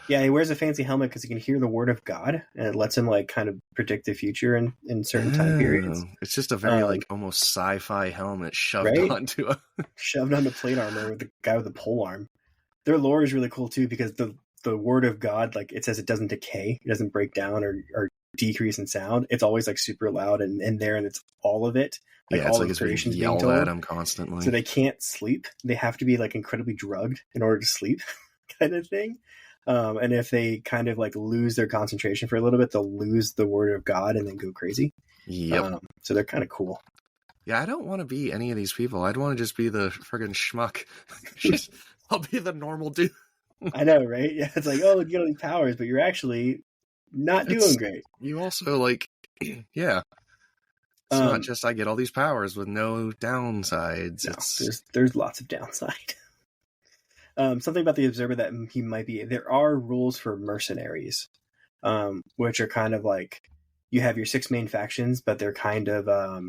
Speaker 2: Yeah, he wears a fancy helmet because he can hear the word of God, and it lets him like kind of predict the future in certain time periods.
Speaker 1: It's just a very like almost sci-fi helmet shoved onto
Speaker 2: plate armor with the guy with the pole arm. Their lore is really cool too because the word of God, like it says, it doesn't decay, it doesn't break down or decrease in sound. It's always like super loud and in there, and it's all of it. Like all the creations being told
Speaker 1: at them constantly.
Speaker 2: So they can't sleep. They have to be like incredibly drugged in order to sleep, kind of thing. And if they kind of like lose their concentration for a little bit, they'll lose the word of God and then go crazy.
Speaker 1: Yep.
Speaker 2: So they're kind of cool.
Speaker 1: Yeah, I don't want to be any of these people. I'd want to just be the friggin' schmuck. I'll be the normal dude.
Speaker 2: I know, right? Yeah, it's like, oh, you get all these powers, but you're actually not doing great.
Speaker 1: You also like, yeah. It's not just I get all these powers with no downsides.
Speaker 2: No, there's lots of downside. Something about the observer that he might be. There are rules for mercenaries, which are kind of like you have your 6 main factions, but they're kind of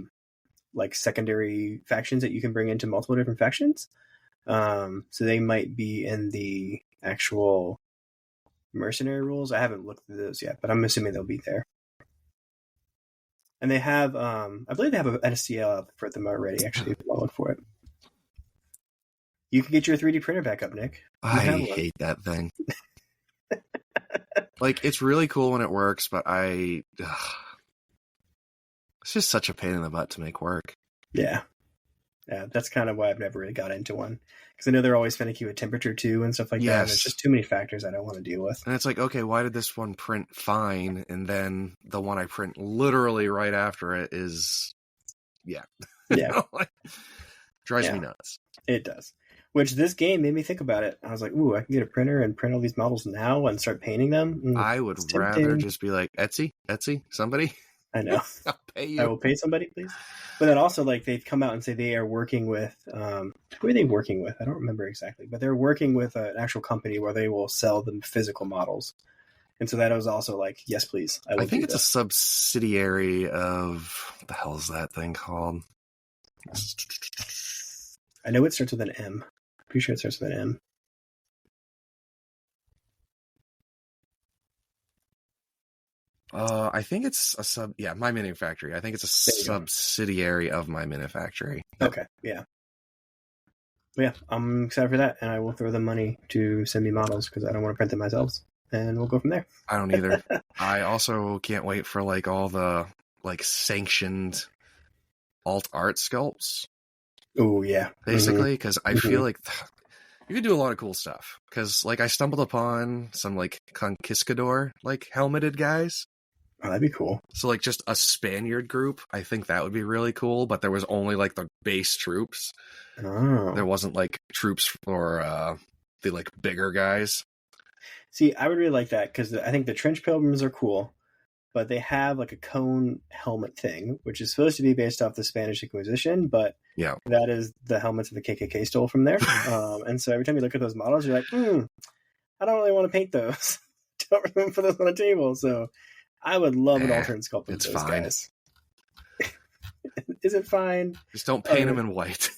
Speaker 2: like secondary factions that you can bring into multiple different factions. So they might be in the actual mercenary rules. I haven't looked through those yet, but I'm assuming they'll be there. And they have, I believe they have an STL up for them already. Actually, if you want to look for it. You can get your 3D printer back up, Nick.
Speaker 1: I hate that thing. Like, it's really cool when it works, but it's just such a pain in the butt to make work.
Speaker 2: Yeah. Yeah, that's kind of why I've never really got into one. Because I know they're always finicky with temperature, too, and stuff like that. And it's just too many factors I don't want to deal with.
Speaker 1: And it's like, okay, why did this one print fine, and then the one I print literally right after it is... Yeah.
Speaker 2: Yeah.
Speaker 1: Drives me nuts.
Speaker 2: It does. Which this game made me think about it. I was like, ooh, I can get a printer and print all these models now and start painting them.
Speaker 1: I would rather just be like, Etsy, somebody.
Speaker 2: I know.
Speaker 1: I'll pay you.
Speaker 2: I will pay somebody, please. But then also, like, they've come out and say they are working with, who are they working with? I don't remember exactly, but they're working with an actual company where they will sell them physical models. And so that was also like, yes, please.
Speaker 1: I think it's a subsidiary of, what the hell is that thing called?
Speaker 2: I know it starts with an M. Pretty sure it starts with an M.
Speaker 1: I think it's a My Manufactory. I think it's a subsidiary of My Manufactory.
Speaker 2: Okay, yeah. But yeah, I'm excited for that, and I will throw them money to send me models because I don't want to print them myself, and we'll go from there.
Speaker 1: I don't either. I also can't wait for like all the like sanctioned alt art sculpts.
Speaker 2: Oh yeah,
Speaker 1: basically, because I feel like you could do a lot of cool stuff. Because like I stumbled upon some like conquistador like helmeted guys.
Speaker 2: Oh, that'd be cool.
Speaker 1: So like just a Spaniard group, I think that would be really cool. But there was only like the base troops.
Speaker 2: Oh,
Speaker 1: There wasn't like troops for the like bigger guys.
Speaker 2: see, I would really like that because I think the trench pilgrims are cool, but they have like a cone helmet thing, which is supposed to be based off the Spanish Inquisition, but
Speaker 1: Yeah,
Speaker 2: that is the helmets that the KKK stole from there. And so every time you look at those models, you're like, I don't really want to paint those. Don't really want to put those on a table. So I would love an alternate sculpt of those
Speaker 1: fine.
Speaker 2: guys. Is it fine?
Speaker 1: Just don't paint them in white.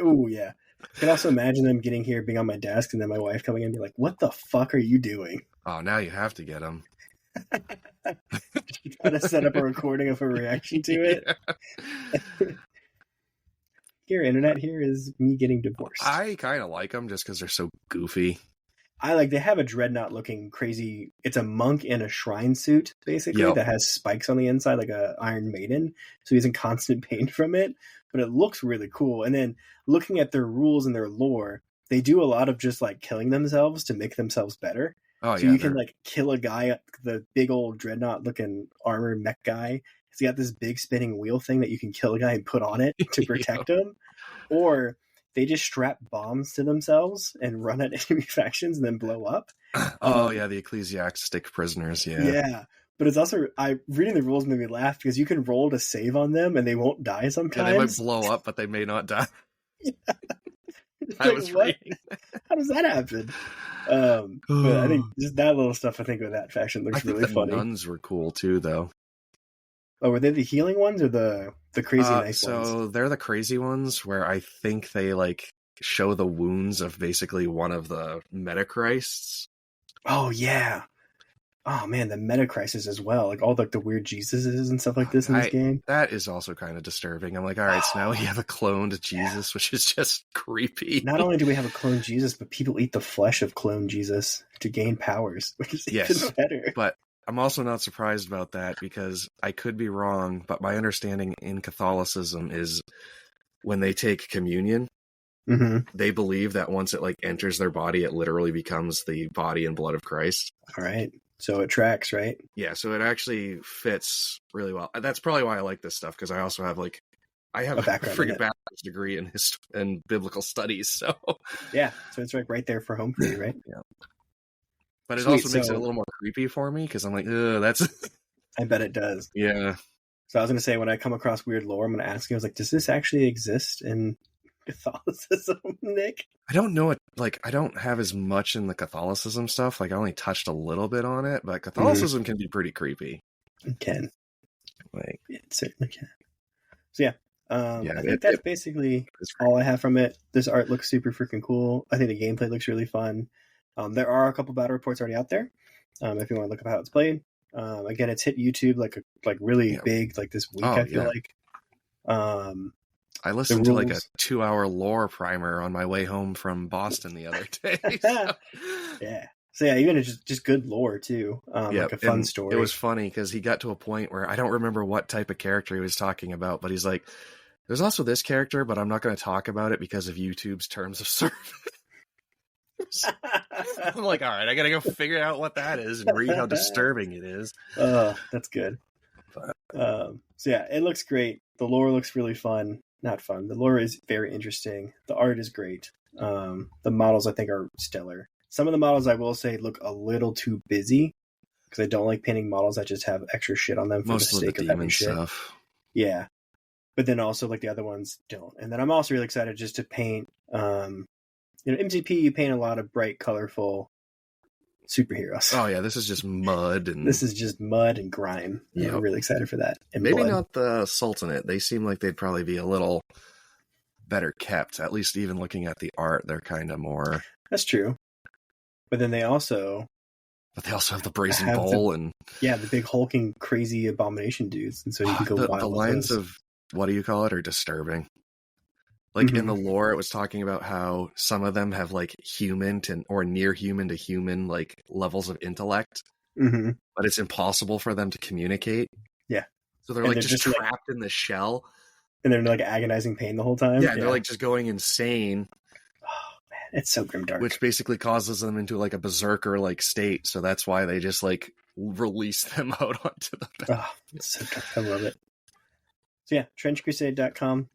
Speaker 2: Oh yeah. I can also imagine them getting here, being on my desk, and then my wife coming in and be like, "What the fuck are you doing?"
Speaker 1: Oh, now you have to get them.
Speaker 2: Try to set up a recording of a reaction to it.
Speaker 1: Yeah.
Speaker 2: Here, internet. Here is me getting divorced.
Speaker 1: I kind of like them just because they're so goofy.
Speaker 2: They have a dreadnought looking crazy. It's a monk in a shrine suit, basically, that has spikes on the inside, like a Iron Maiden. So he's in constant pain from it, but it looks really cool. And then looking at their rules and their lore, they do a lot of just like killing themselves to make themselves better.
Speaker 1: Oh,
Speaker 2: so you can like kill a guy, the big old dreadnought looking armored mech guy. He's got this big spinning wheel thing that you can kill a guy and put on it to protect him. Or they just strap bombs to themselves and run at enemy factions and then blow up.
Speaker 1: The ecclesiastic prisoners,
Speaker 2: Yeah. But it's also, reading the rules made me laugh because you can roll to save on them and they won't die sometimes.
Speaker 1: Yeah, they might blow up, but they may not die.
Speaker 2: Yeah.
Speaker 1: I was reading.
Speaker 2: How does that happen? But I think just that little stuff, I think, with that faction looks really funny.
Speaker 1: The nuns were cool too, though.
Speaker 2: Oh, were they the healing ones or the crazy nice ones?
Speaker 1: So they're the crazy ones where I think they like show the wounds of basically one of the Metacrists.
Speaker 2: Oh yeah. Oh man, the Metacrisis as well. Like all the weird Jesuses and stuff like this in this game.
Speaker 1: That is also kind of disturbing. I'm like, all right, so now we have a cloned Jesus, which is just creepy.
Speaker 2: Not only do we have a cloned Jesus, but people eat the flesh of cloned Jesus to gain powers, which is even better.
Speaker 1: But I'm also not surprised about that because I could be wrong, but my understanding in Catholicism is when they take communion, they believe that once it like enters their body, it literally becomes the body and blood of Christ.
Speaker 2: All right. So it tracks, right?
Speaker 1: Yeah, so it actually fits really well. That's probably why I like this stuff, because I also have a freaking bachelor's degree in biblical studies. So
Speaker 2: yeah, so it's right there for home for you, right?
Speaker 1: Yeah. But it also makes it a little more creepy for me because I'm like, that's.
Speaker 2: I bet it does.
Speaker 1: Yeah.
Speaker 2: So I was going to say, when I come across weird lore, I'm going to ask you, I was like, does this actually exist in Catholicism, Nick?
Speaker 1: I don't know it. Like, I don't have as much in the Catholicism stuff. Like, I only touched a little bit on it, but Catholicism can be pretty creepy.
Speaker 2: It can.
Speaker 1: Like,
Speaker 2: it certainly can. So yeah. I think that's basically all I have from it. This art looks super freaking cool. I think the gameplay looks really fun. There are a couple battle reports already out there. If you want to look up how it's played. Again, it's hit YouTube like really big, like this week. I feel like.
Speaker 1: I listened to like a 2-hour lore primer on my way home from Boston the other day. So.
Speaker 2: Yeah. So yeah, even it's just good lore too. Like a fun story.
Speaker 1: It was funny because he got to a point where I don't remember what type of character he was talking about, but he's like, "There's also this character, but I'm not going to talk about it because of YouTube's terms of service." I'm like, all right, I gotta go figure out what that is and read how disturbing it is.
Speaker 2: That's good. So yeah, it looks great. The lore looks really fun. Not fun. The lore is very interesting. The art is great. The models I think are stellar. Some of the models I will say look a little too busy because I don't like painting models that just have extra shit on them for the sake of having shit. Stuff. Yeah, but then also like the other ones don't. And then I'm also really excited just to paint. MCP, you paint a lot of bright, colorful superheroes.
Speaker 1: Oh yeah, this is just mud
Speaker 2: and grime. Yeah, I'm really excited for that. And
Speaker 1: maybe not the Sultanate. They seem like they'd probably be a little better kept. At least even looking at the art, they're kind of more.
Speaker 2: That's true. But then they also
Speaker 1: have the brazen bowl and
Speaker 2: the big hulking crazy abomination dudes, and so you can go wild.
Speaker 1: The lines of what do you call it are disturbing. Like in the lore, it was talking about how some of them have like human or near human to human like levels of intellect, but it's impossible for them to communicate.
Speaker 2: Yeah,
Speaker 1: so they're just trapped in the shell.
Speaker 2: And they're like agonizing pain the whole time.
Speaker 1: Yeah, they're like just going insane.
Speaker 2: Oh man, it's so grimdark.
Speaker 1: Which basically causes them into like a berserker like state. So that's why they just like release them out onto the bed.
Speaker 2: Oh, it's so dark. I love it. So yeah, trenchcrusade.com.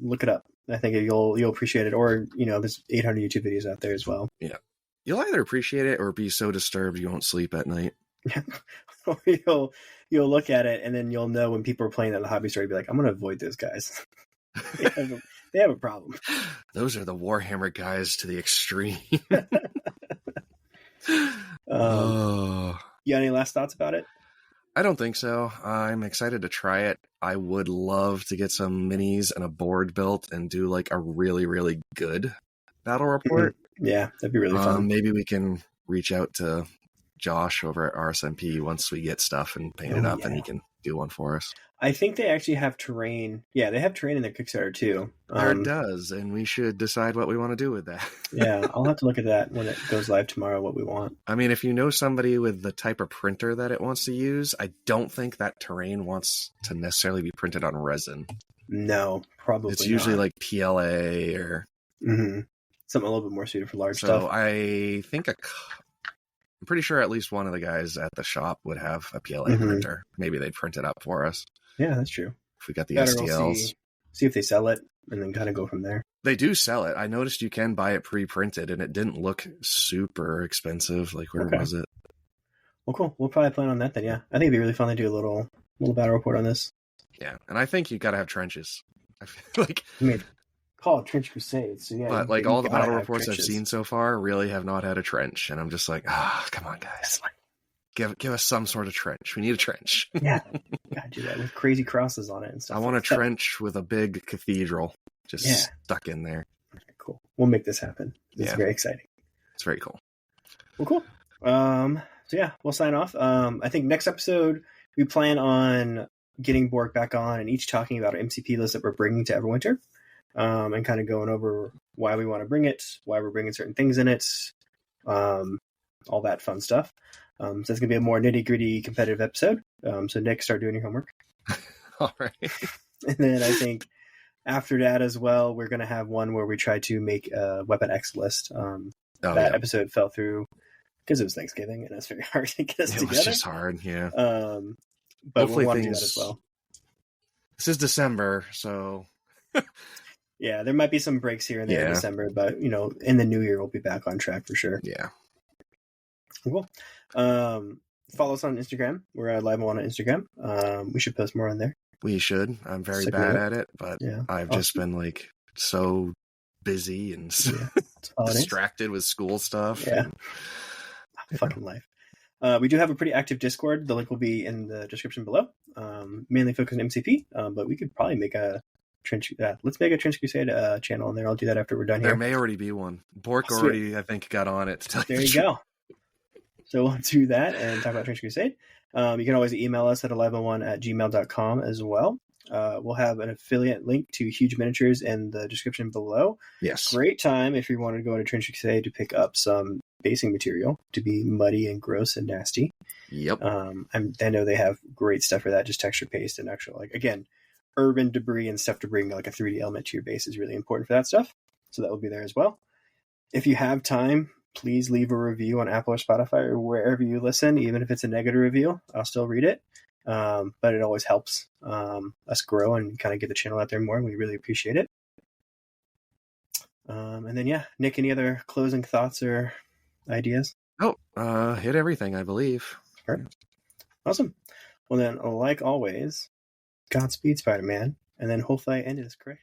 Speaker 2: Look it up. I think you'll appreciate it. Or, there's 800 YouTube videos out there as well.
Speaker 1: Yeah. You'll either appreciate it or be so disturbed you won't sleep at night.
Speaker 2: Or you'll look at it and then you'll know when people are playing that the hobby store, you'll be like, I'm going to avoid those guys. They have a problem.
Speaker 1: Those are the Warhammer guys to the extreme.
Speaker 2: You got any last thoughts about it?
Speaker 1: I don't think so. I'm excited to try it. I would love to get some minis and a board built and do like a really, really good battle report.
Speaker 2: Yeah, that'd be really fun.
Speaker 1: Maybe we can reach out to Josh over at RSMP once we get stuff and paint it up, and he can do one for us.
Speaker 2: I think they actually have terrain. Yeah, they have terrain in their Kickstarter too.
Speaker 1: There it does, and we should decide what we want to do with that.
Speaker 2: Yeah, I'll have to look at that when it goes live tomorrow, what we want.
Speaker 1: I mean, if you know somebody with the type of printer that it wants to use, I don't think that terrain wants to necessarily be printed on resin.
Speaker 2: No, probably
Speaker 1: It's usually like PLA or...
Speaker 2: Mm-hmm. Something a little bit more suited for large
Speaker 1: stuff.
Speaker 2: So
Speaker 1: I think I'm pretty sure at least one of the guys at the shop would have a PLA printer. Maybe they'd print it up for us.
Speaker 2: Yeah, that's true.
Speaker 1: If we got the STLs.
Speaker 2: See if they sell it and then kind of go from there.
Speaker 1: They do sell it. I noticed you can buy it pre-printed and it didn't look super expensive. Like, where was it?
Speaker 2: Well, cool. We'll probably plan on that then, yeah. I think it'd be really fun to do a little battle report on this.
Speaker 1: Yeah, and I think you got to have trenches. I feel like...
Speaker 2: Call it Trench Crusade. So yeah,
Speaker 1: but like all the battle reports I've seen so far really have not had a trench, and I'm just like, come on, guys, give us some sort of trench. We need a trench.
Speaker 2: Yeah, gotta do that with crazy crosses on it and stuff.
Speaker 1: I want a trench with a big cathedral just stuck in there.
Speaker 2: Cool. We'll make this happen. It's very exciting.
Speaker 1: It's very cool.
Speaker 2: Well, cool. So yeah, we'll sign off. I think next episode we plan on getting Bork back on and each talking about our MCP list that we're bringing to Everwinter. And kind of going over why we want to bring it, why we're bringing certain things in it, all that fun stuff. So it's going to be a more nitty-gritty competitive episode. So Nick, start doing your homework.
Speaker 1: All right.
Speaker 2: And then I think after that as well, we're going to have one where we try to make a Weapon X list. Episode fell through because it was Thanksgiving and it's very hard to get us together. It was
Speaker 1: just hard, yeah.
Speaker 2: But hopefully we want to do that as well.
Speaker 1: This is December, so...
Speaker 2: Yeah, there might be some breaks here and there in December, but, in the new year, we'll be back on track for sure.
Speaker 1: Yeah.
Speaker 2: Cool. Follow us on Instagram. We're live on Instagram. We should post more on there.
Speaker 1: We should. I'm very bad at it, but I've just been like so busy and distracted with school stuff.
Speaker 2: Yeah. Fucking life. We do have a pretty active Discord. The link will be in the description below. Mainly focused on MCP, but we could probably make a let's make a Trench Crusade channel in there. I'll do that after we're done here.
Speaker 1: There may already be one. Bork already, I think, got on it.
Speaker 2: There you go. So we'll do that and talk about Trench Crusade. You can always email us at 11one@gmail.com as well. We'll have an affiliate link to Huge Miniatures in the description below.
Speaker 1: Yes.
Speaker 2: Great time if you want to go to Trench Crusade to pick up some basing material to be muddy and gross and nasty.
Speaker 1: Yep.
Speaker 2: I know they have great stuff for that, just texture paste and actual, again, urban debris and stuff to bring like a 3D element to your base is really important for that stuff. So that will be there as well. If you have time, please leave a review on Apple or Spotify or wherever you listen, even if it's a negative review. I'll still read it. But it always helps us grow and kind of get the channel out there more. And we really appreciate it. And then, Nick, any other closing thoughts or ideas?
Speaker 1: Oh, hit everything, I believe.
Speaker 2: Perfect. Awesome. Well, then, like always, Godspeed, Spider-Man. And then hopefully I ended this correct.